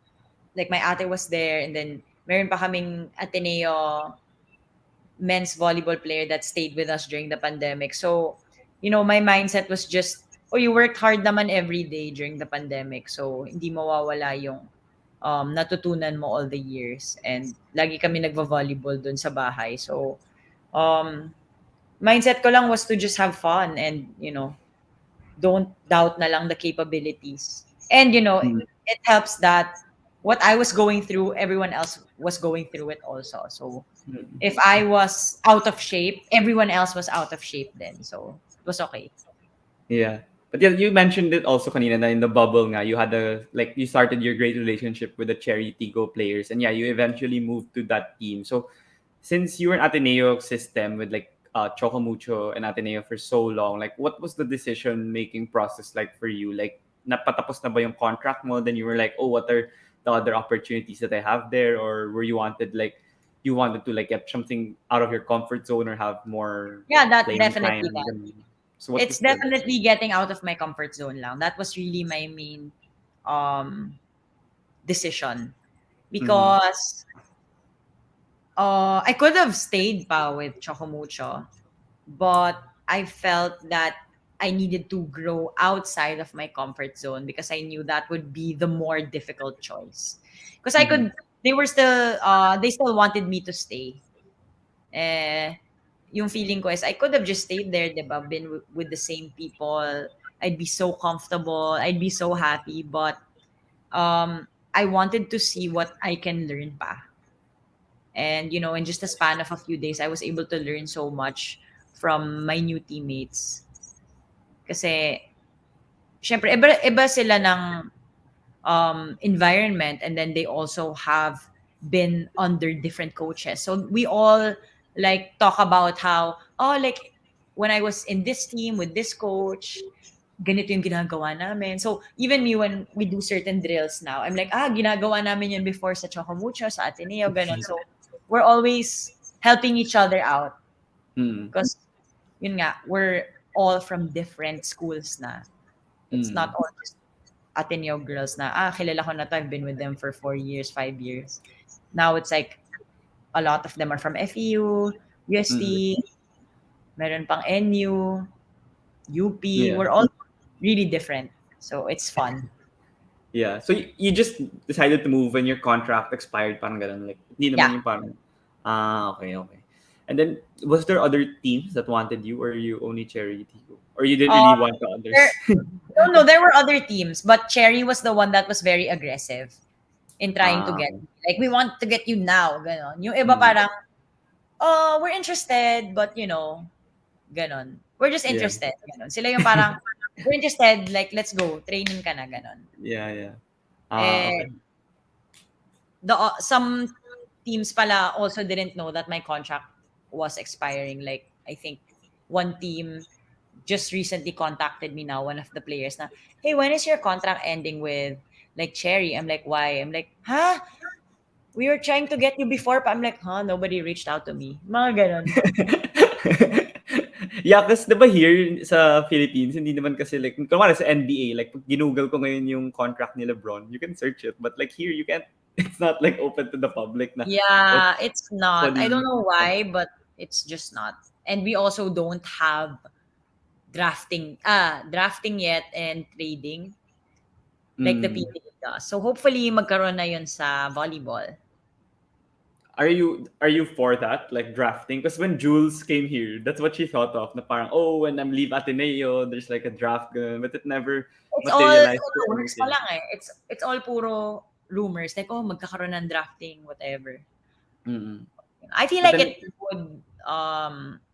like my ate was there, and then meron pa kaming Ateneo men's volleyball player that stayed with us during the pandemic. So, my mindset was just, oh, you worked hard naman every day during the pandemic. So, hindi mawawala yung natutunan mo all the years. And lagi kami nagva-volleyball dun sa bahay. So, um, mindset ko lang was to just have fun and, don't doubt na lang the capabilities. And, Mm. it helps that what I was going through, everyone else was going through it also. So, Mm. if I was out of shape, everyone else was out of shape then. So it was okay. Yeah. But yeah, you mentioned it also kanina na in the bubble nga, you had you started your great relationship with the Cherry Tigo players. And yeah, you eventually moved to that team. So since you were in Ateneo system with like Chocomucho and Ateneo for so long, like what was the decision making process like for you? Like napatapos na ba yung contract mo? Then you were like, oh, what are the other opportunities that I have there? Or were you wanted to like get something out of your comfort zone or have more Yeah, that playing definitely time? that. Ganun. So what It's was the definitely getting out of my comfort zone lang. That was really my main um decision. mm, Because I could have stayed pa with Chocomucho, but I felt that I needed to grow outside of my comfort zone because I knew that would be the more difficult choice. Because mm, they still wanted me to stay. Eh, yung feeling ko is I could have just stayed there, 'di ba? Been with the same people. I'd be so comfortable. I'd be so happy. But I wanted to see what I can learn pa. And in just a span of a few days, I was able to learn so much from my new teammates. Kasi, syempre, iba sila ng environment, and then they also have been under different coaches. So we all like talk about how, oh, like when I was in this team with this coach, ganito yung ginagawa namin. So even me, when we do certain drills now, I'm like, ginagawa namin yun before sa Chocomucho, sa Ateneo, ganon. So we're always helping each other out mm, because yun nga, we're all from different schools na. It's not mm, all just Ateneo girls na, kilala ko na to, I've been with them for 4 years, 5 years. Now it's like, a lot of them are from FEU, mm. UST, meron pang NU, UP. Yeah. We're all really different. So it's fun. Yeah. So you just decided to move when your contract expired, parang ganun. Like, hindi naman Yeah. yung parang, okay, okay. And then, was there other teams that wanted you, or you only Cherry Tigo? Or you didn't Um, really want the others? there, no, there were other teams, but Cherry was the one that was very aggressive in trying to get Okay. me. Like, we want to get you now, ganon. Yung iba Mm, parang, oh, we're interested, but ganon. We're just yeah. interested, ganon. Sila yung parang, we're interested, like, let's go, training ka na, ganon. Yeah, yeah. Eh, Okay. some teams pala also didn't know that my contract was expiring. Like, I think one team just recently contacted me now, one of the players na, hey, when is your contract ending with like Cherry? I'm like, why? I'm like, huh? We were trying to get you before, but I'm like, huh? Nobody reached out to me. Mga ganon. Yeah, kasi diba here sa Philippines, hindi naman kasi like, kumari sa NBA, like pag ginugol ko ngayon yung contract ni LeBron, you can search it. But like here, you can't, it's not like open to the public na Yeah, what's it's not. I don't Pauline. know why, but it's just not. And we also don't have drafting yet and trading like the Mm. PBA does. So hopefully magkaroon na yun sa volleyball. Are you for that, like drafting? Because when Jules came here, that's what she thought of. Na parang, oh, when I'm leave Ateneo, there's like a draft, ganun. But it never It's all materialized to rumors pa anything. lang eh. It's all puro rumors like oh magkakaroon ng drafting whatever. Mm-mm. I feel But like then, it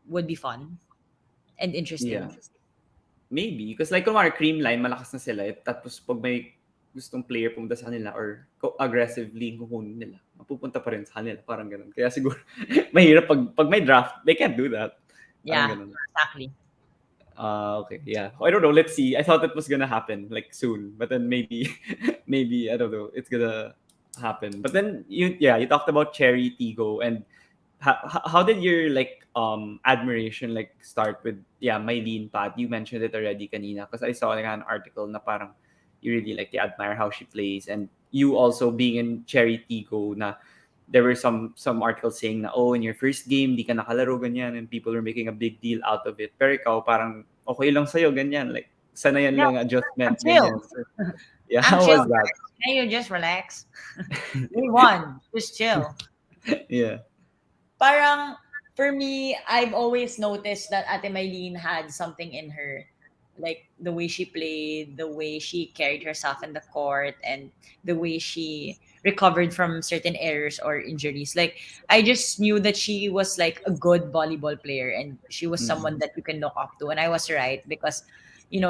would be fun and yeah, interesting. maybe. Because like, kumari, Creamline, malakas na sila. Tapos pag may gustong player pumunta sa kanila or aggressively kukunin nila, mapupunta pa rin sa kanila. Parang ganun. Kaya siguro, mahirap pag may draft, they can't do that. Parang Yeah, ganun. exactly. Okay, yeah. I don't know. Let's see. I thought it was gonna happen like soon, but then maybe, maybe I don't know. It's gonna happen. But then you talked about Cherry Tigo, and how did your like admiration like start with Mylene Pat? You mentioned it already, kanina, because I saw like an article na parang you really like you admire how she plays, and you also being in Cherry Tigo na there were some articles saying na oh in your first game di ka nakalaro ganyan and people were making a big deal out of it pero ikaw parang okay lang sa'yo ganyan like sanayan Yeah, lang I'm adjustment chill. ganyan so, yeah I'm how chill. was that Can you just relax? We won. Just chill. yeah Parang for me, I've always noticed that Ate Mylene had something in her. Like the way she played, the way she carried herself in the court, and the way she recovered from certain errors or injuries. Like I just knew that she was like a good volleyball player and she was someone mm-hmm. that you can look up to. And I was right because,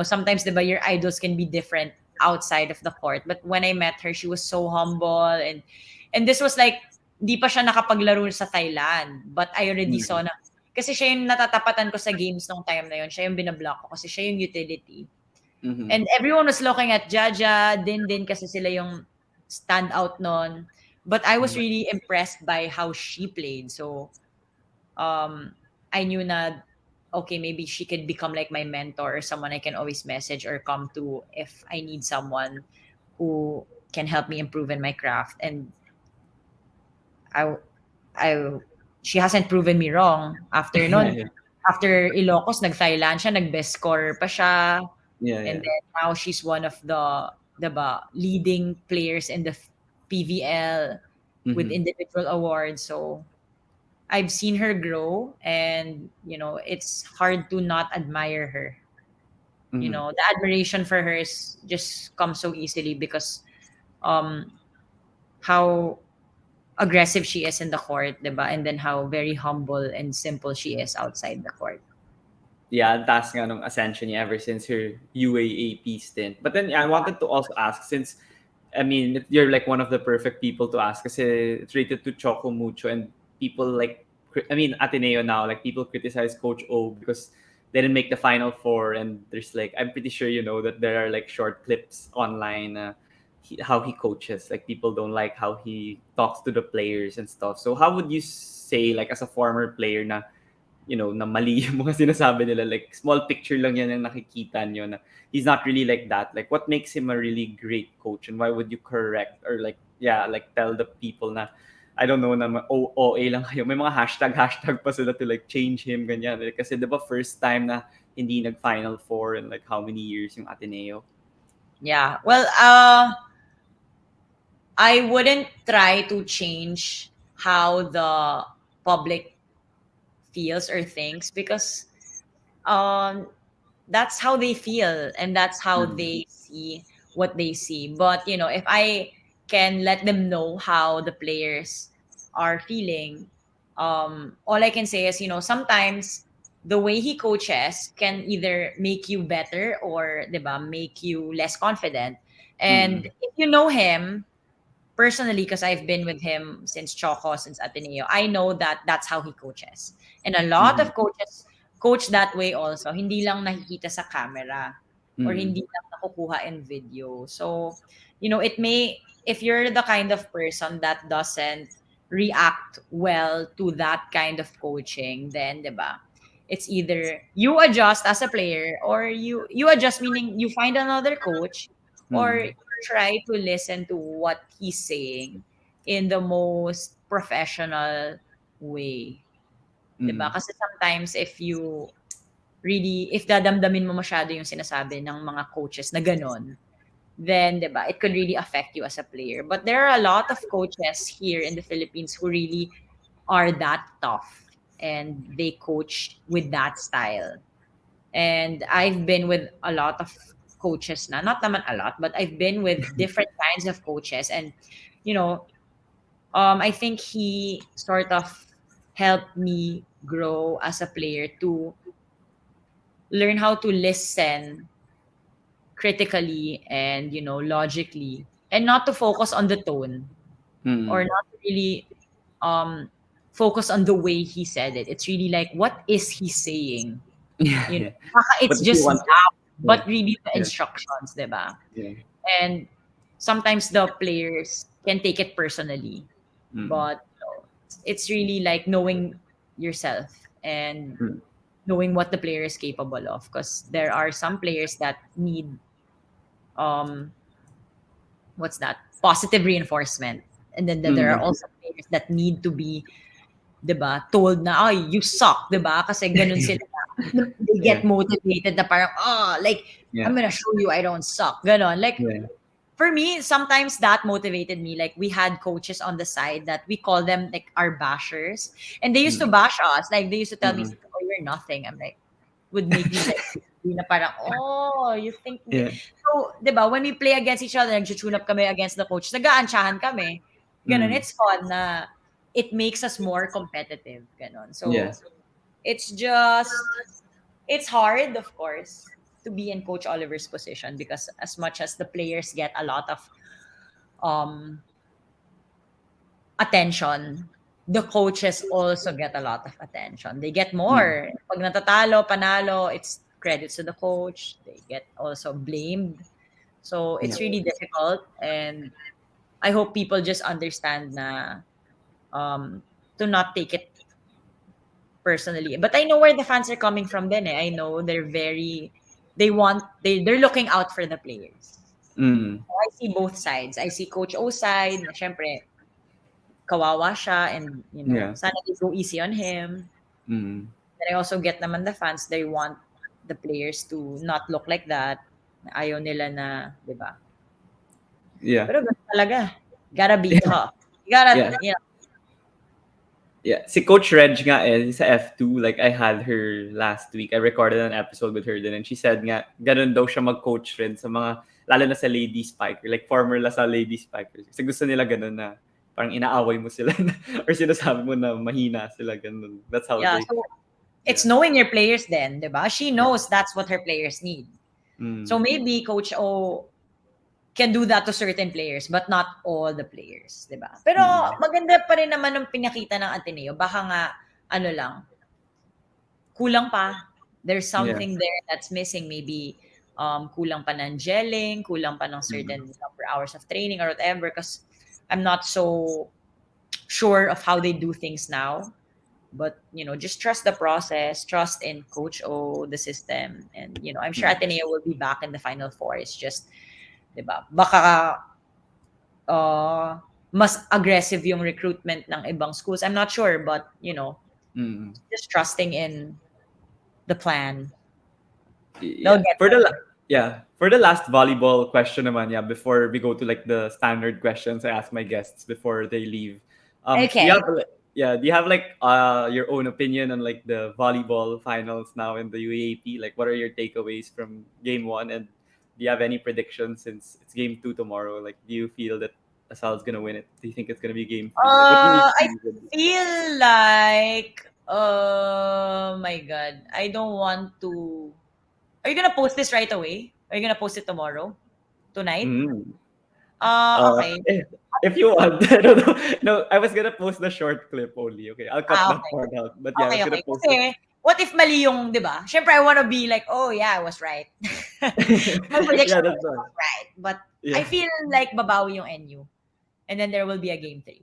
sometimes your idols can be different outside of the court. But when I met her, she was so humble and this was like di pa siya nakapaglaro sa Thailand. But I already Mm-hmm. saw na kasi siya yung natatapatan ko sa games nung time na yun. Siya yung binablock ko kasi siya yung utility. Mm-hmm. And everyone was looking at Jaja, din kasi sila yung standout nun. But I was really impressed by how she played. So, I knew na, okay, maybe she could become like my mentor or someone I can always message or come to if I need someone who can help me improve in my craft. And I I she hasn't proven me wrong. After yeah nun, yeah after Ilocos, nag-Thailand siya, nag-best scorer pa siya. yeah And yeah then now she's one of the, 'di ba, leading players in the PVL with mm-hmm. individual awards. So I've seen her grow and, it's hard to not admire her. Mm-hmm. The admiration for her is just comes so easily because um how aggressive she is in the court, 'di ba? And then how very humble and simple she is outside the court. Yeah, ang taas nga nung ascension niya ever since her UAAP stint. But then I wanted to also ask, since I mean you're like one of the perfect people to ask kasi it's rated to Choco mucho and people like I mean Ateneo now like people criticize Coach O because they didn't make the final four and there's like I'm pretty sure you know that there are like short clips online how he coaches like people don't like how he talks to the players and stuff. So how would you say like as a former player na na mali yung mga sinasabi nila. Like, small picture lang yan ang nakikita nyo na he's not really like that. Like, what makes him a really great coach? And why would you correct or like, yeah, like tell the people na, I don't know, na OA lang kayo. May mga hashtag pa sila to like change him, ganyan. Like, kasi diba first time na hindi nag-Final Four in like how many years yung Ateneo? Yeah. Well, I wouldn't try to change how the public feels or thinks, because um that's how they feel and that's how Mm. they see what they see. But if I can let them know how the players are feeling, all I can say is, sometimes the way he coaches can either make you better or, 'di ba, make you less confident. And Mm. if you know him personally, because I've been with him since Choco, since Ateneo, I know that that's how he coaches. And a lot Mhm. of coaches coach that way also. Hindi lang nakikita sa camera or Mm. hindi lang nakukuha in video. So, if you're the kind of person that doesn't react well to that kind of coaching, then, 'di ba? It's either you adjust as a player, or you adjust, meaning you find another coach, or Mm. try to listen to what he's saying in the most professional way. 'Di ba? Mm. Kasi sometimes if dadamdamin mo masyado yung sinasabi ng mga coaches na gano'n, then 'di ba, it could really affect you as a player. But there are a lot of coaches here in the Philippines who really are that tough, and they coach with that style. And I've been with a lot of coaches na, not naman a lot, but I've been with different kinds of coaches. And, you know, I think he sort of helped me grow as a player to learn how to listen critically and, logically, and not to focus on the tone, or Mm. not to really um, focus on the way he said it. It's really like, what is he saying? Yeah, You know, yeah. baka What it's does he just want? loud, Yeah, but really the yeah, instructions, 'di ba? yeah. And sometimes the players can take it personally, Mm. but it's really like knowing yourself and Mm. knowing what the player is capable of, because there are some players that need um what's that, positive reinforcement, and then there are Mm. also players that need to be, 'di ba, told na, "Ay, you suck," 'di ba? Kasi gano'n sila. They Yeah, get motivated na parang, "Oh, like, yeah, I'm gonna show you I don't suck." Gano'n. Like, yeah. for me, sometimes that motivated me. Like, we had coaches on the side that we call them like our bashers, and they used to Mm. bash us. Like, they used to tell me, Mm. "Oh, you're nothing." I'm like, would make me like, na parang, "Oh, you think Yeah. so, 'di ba, when we play against each other, nagchu-tune up kami against the coach, nag-aantsahan kami. Gano'n. Mm. It's fun na it makes us more competitive, gano'n. Yeah. So, it's just it's hard, of course, to be in Coach Oliver's position, because as much as the players get a lot of um attention, the coaches also get a lot of attention. They get Mm. more. Pag natatalo, panalo, it's credits to the coach. They get also blamed. So Yeah. it's really difficult, and I hope people just understand na um to not take it personally. But I know where the fans are coming from then eh. I know they're looking out for the players. Mm. So I see both sides. I see Coach O side, na syempre kawawa siya, and Yeah. sana they go easy on him. Mm. Then I also get naman the fans, they want the players to not look like that. Ayaw nila na, 'di ba? Yeah. Pero ganun talaga. Gotta be tough. You gotta, Yeah. Yeah, si Coach Reg nga sa F2, like I had her last week. I recorded an episode with her din and she said nga, ganun daw siya mag-coach rin sa mga, lalo na sa lady spiker, like former la sa lady spikers. Kasi gusto nila ganun na, parang inaaway mo sila na, or sinasabi mo na mahina sila, ganun. That's how yeah. they, So it's yeah. knowing your players then, 'di ba? She Yeah. knows that's what her players need. So Mm. maybe Coach O can do that to certain players, but not all the players, 'di ba? Pero Mm. maganda pa rin naman ng pinakita ng Ateneo. Baka nga, ano lang, kulang pa. There's Yeah. something there that's missing. Maybe kulang pa ng gelling, kulang pa ng Mm. certain number hours of training or whatever, because I'm not so sure of how they do things now. But, just trust the process, trust in Coach O, the system. And, I'm sure Mm. Ateneo will be back in the Final Four. It's just, 'di ba? Baka mas aggressive yung recruitment ng ibang schools. I'm not sure, but, Mm. just trusting in the plan. They'll Yeah. get For the there. Yeah. For the last volleyball question naman, yeah, before we go to like the standard questions I ask my guests before they leave. Do you Okay. have do you have like your own opinion on like the volleyball finals now in the UAAP? Like what are your takeaways from game 1, and do you have any predictions since it's game 2 tomorrow? Like do you feel that Asal's going to win it? Do you think it's going to be game 3? Like what do you I see with feel like, oh my God, I don't want to. Are you gonna post this right away? Are you gonna post it tomorrow? Tonight? Mm. Okay. If you want, I don't know. No, I was gonna post the short clip only. Okay, I'll cut that Okay. part out. But yeah, I Okay, was gonna okay. post it. Kasi, what if mali yung, di ba? Siyempre, I wanna be like, oh yeah, I was right. My prediction Yeah, that's was right. right. But I Yeah. feel like babawi yung NU. And then there will be a game 3.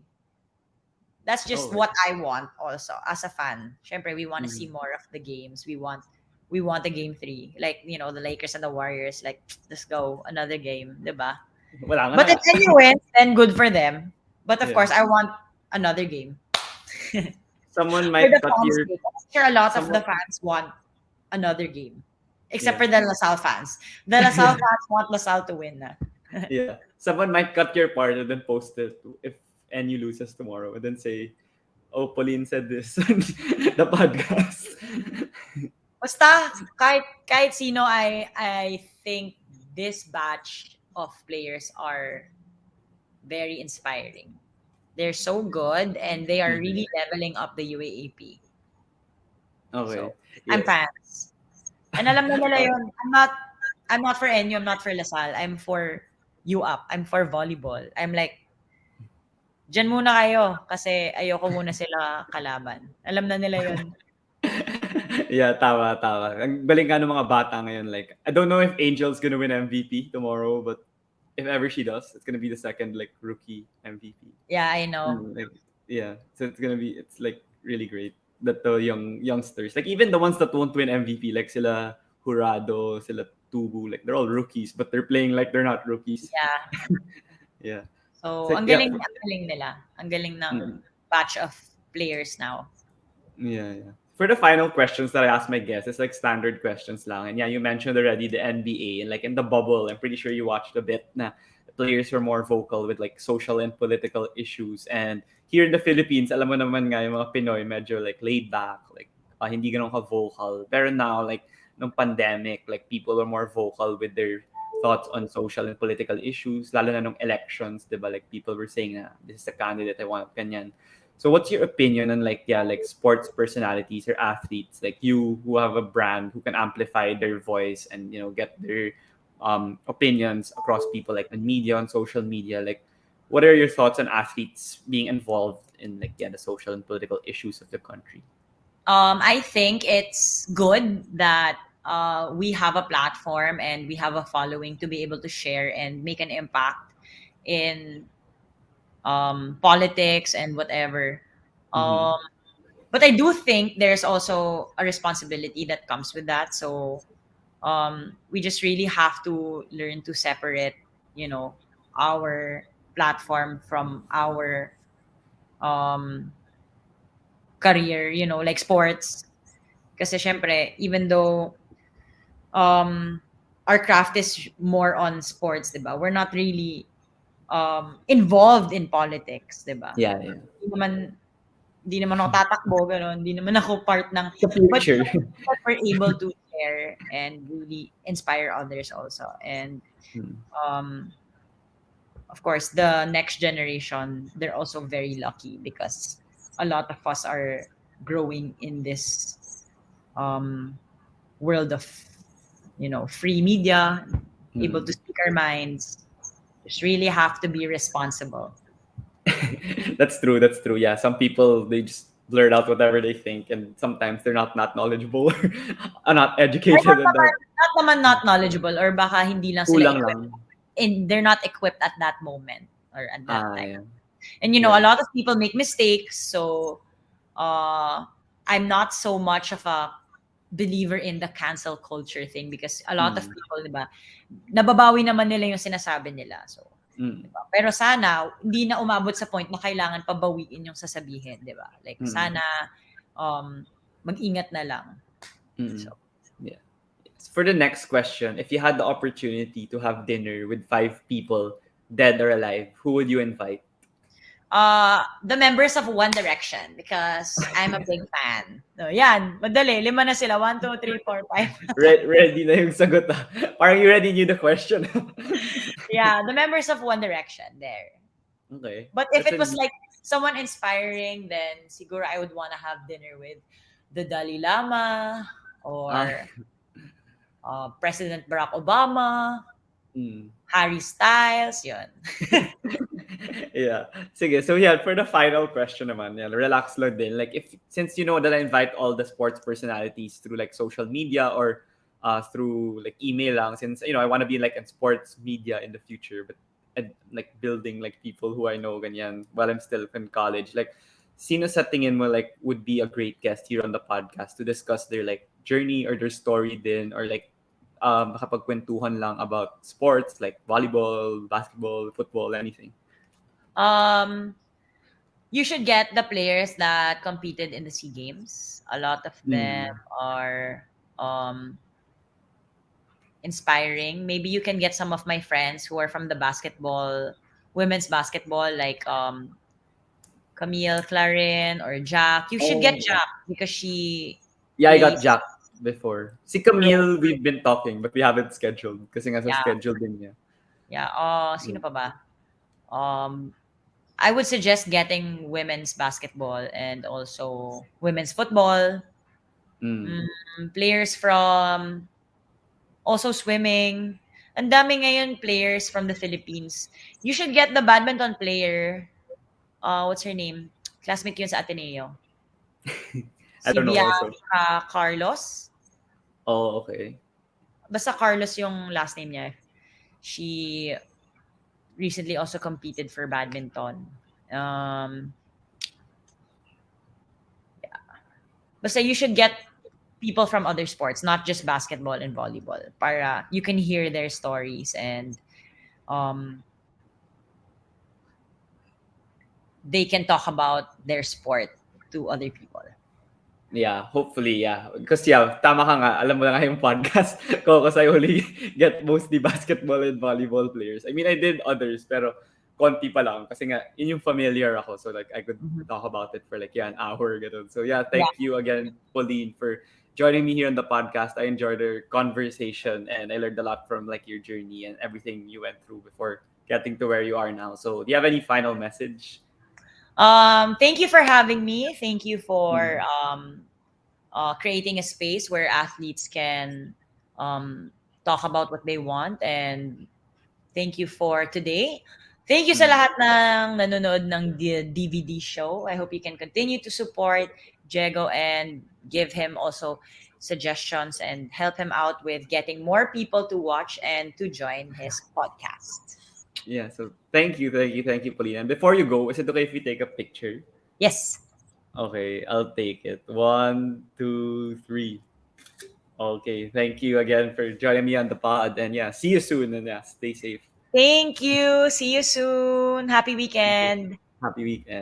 That's just Oh. what I want also as a fan. Siyempre, we want to see Mm. more of the games. We want a game 3. Like, the Lakers and the Warriors, like, let's go, another game, diba? Wala nga na But if nga. any wins, then good for them. But of Yeah. course, I want another game. Someone For might the cut fans' your sake. I'm sure a lot of the someone. fans want another game. Except Yeah. for the LaSalle fans. The LaSalle fans want LaSalle to win na. Yeah. Someone might cut your part and then post it if NU loses tomorrow and then say, "Oh, Pauline said this on the podcast." Basta, kahit sino, I think this batch of players are very inspiring. They're so good and they are Mhm. really leveling up the UAAP. Okay. So, I'm Yeah. fans. And alam na nila yun. I'm not for NU, I'm not for LaSalle. I'm for UAP. I'm for volleyball. I'm like, diyan muna kayo kasi ayoko muna sila kalaban. Alam na nila yun. Yeah, tama, tama. Ang galing nga ng mga bata ngayon. Like, I don't know if Angel's gonna win MVP tomorrow, but if ever she does, it's gonna be the second like rookie MVP. Yeah, I know. Like, yeah, so it's like really great that the youngsters, like even the ones that won't win MVP, like sila Jurado, sila Tubu, like they're all rookies, but they're playing like they're not rookies. Yeah. Yeah. So, So ang yeah, galing, ang galing nila. Ang galing ng mm, batch of players now. yeah. For the final questions that I ask my guests, it's like standard questions lang. And yeah, you mentioned already the NBA and like in the bubble, I'm pretty sure you watched a bit na the players were more vocal with like social and political issues. And here in the Philippines, alam mo naman nga yung mga Pinoy medyo like laid back, like hindi ganun ka vocal. Pero now, like nung pandemic, like people were more vocal with their thoughts on social and political issues, lalo na nung elections, di ba? Like people were saying na this is the candidate I want, ganyan. So what's your opinion on like like sports personalities or athletes like you who have a brand who can amplify their voice and get their opinions across people like on media, on social media, like what are your thoughts on athletes being involved in like the social and political issues of the country? I think it's good that we have a platform and we have a following to be able to share and make an impact in politics and whatever. Mm-hmm. Um, but I do think there's also a responsibility that comes with that. So we just really have to learn to separate, our platform from our um, career, like sports. Kasi syempre, even though our craft is more on sports, 'di ba? We're not really involved in politics, 'di ba? Yeah, yeah. Hindi naman hindi naman ako tatakbo gano'n, hindi naman ako part ng, The but future. that we're able to share and really inspire others also. And Mm. um of course, the next generation, they're also very lucky because a lot of us are growing in this um world of free media, able to Mm. speak our minds. Just really have to be responsible. That's true. That's true. Yeah, some people they just blurt out whatever they think, and sometimes they're not knowledgeable or are not Or educated in that. not naman not knowledgeable, or baka hindi lang sila Kulang lang. equipped, and they're not equipped at that moment or at that Ah, time. yeah. And a Yeah. lot of people make mistakes, so uh I'm not so much of a believer in the cancel culture thing because a lot of Mm. people, 'di ba, nababawi naman nila yung sinasabi nila. So, Mm. 'di ba? Pero sana hindi na umabot sa point na kailangan pabawiin yung sasabihin, 'di ba? Like Mm. sana mag-ingat na lang. Mm. So, Yeah. For the next question, if you had the opportunity to have dinner with five people, dead or alive, who would you invite? The members of One Direction because I'm a big fan. So, yan. Madali. Lima na sila. 1, 2, 3, 4, 5. Ready na yung sagot ah. Parang you already knew the question. Yeah, the members of One Direction there. Okay. But if That's it a was like someone inspiring, then siguro I would want to have dinner with the Dalai Lama ah, or President Barack Obama, mm. Harry Styles, yun. Yeah. Sige, so yeah, for the final question naman, yeah, relax lang din. Like if since you know that I invite all the sports personalities through like social media or through like email lang since you know I want to be like in sports media in the future but and like building like people who I know ganyan while I'm still in college. Like sino sa tingin mo like would be a great guest here on the podcast to discuss their like journey or their story din or like makapagkwentuhan lang about sports like volleyball, basketball, football, anything. Um, you should get the players that competed in the SEA Games. A lot of them Mm. are um, inspiring. Maybe you can get some of my friends who are from the basketball, women's basketball, like Camille Clarin or Jack. You should get Oh, Jack because she yeah, I got plays Jack before. Si role. Camille, we've been talking, but we haven't scheduled. Kasi nga sa Yeah, schedule din niya. yeah. Sino Mm. pa ba? Um, I would suggest getting women's basketball and also women's football. Mm. Players from also swimming. Ang dami ngayon players from the Philippines. You should get the badminton player. What's her name? Classmate yun sa Ateneo. I Si don't know also. Bianca Carlos. Oh, okay. Basta Carlos yung last name niya. She recently also competed for badminton. Basta you should get people from other sports, not just basketball and volleyball, para you can hear their stories and um, they can talk about their sport to other people. Yeah, hopefully, yeah. Because yeah, tama ka nga. Alam mo na nga yung podcast ko kasi I only get mostly basketball and volleyball players. I mean, I did others, pero konti pa lang. Kasi nga, yun yung familiar ako. So like, I could Mhm. talk about it for like, yeah, an hour. Ganun. So yeah, Yeah. thank you again, Pauline, for joining me here on the podcast. I enjoyed our conversation and I learned a lot from like your journey and everything you went through before getting to where you are now. So do you have any final message? Thank you for having me. Thank you for Mm. creating a space where athletes can um, talk about what they want. And thank you for today. Thank you sa Mm. lahat ng nanonood ng DVD show. I hope you can continue to support Diego and give him also suggestions and help him out with getting more people to watch and to join his podcast. Yeah, so thank you, Pauline. And before you go, is it okay if we take a picture? Yes. Okay, I'll take it. One, two, three. Okay, thank you again for joining me on the pod. And yeah, see you soon. And yeah, stay safe. Thank you. See you soon. Happy Okay. weekend. Happy weekend.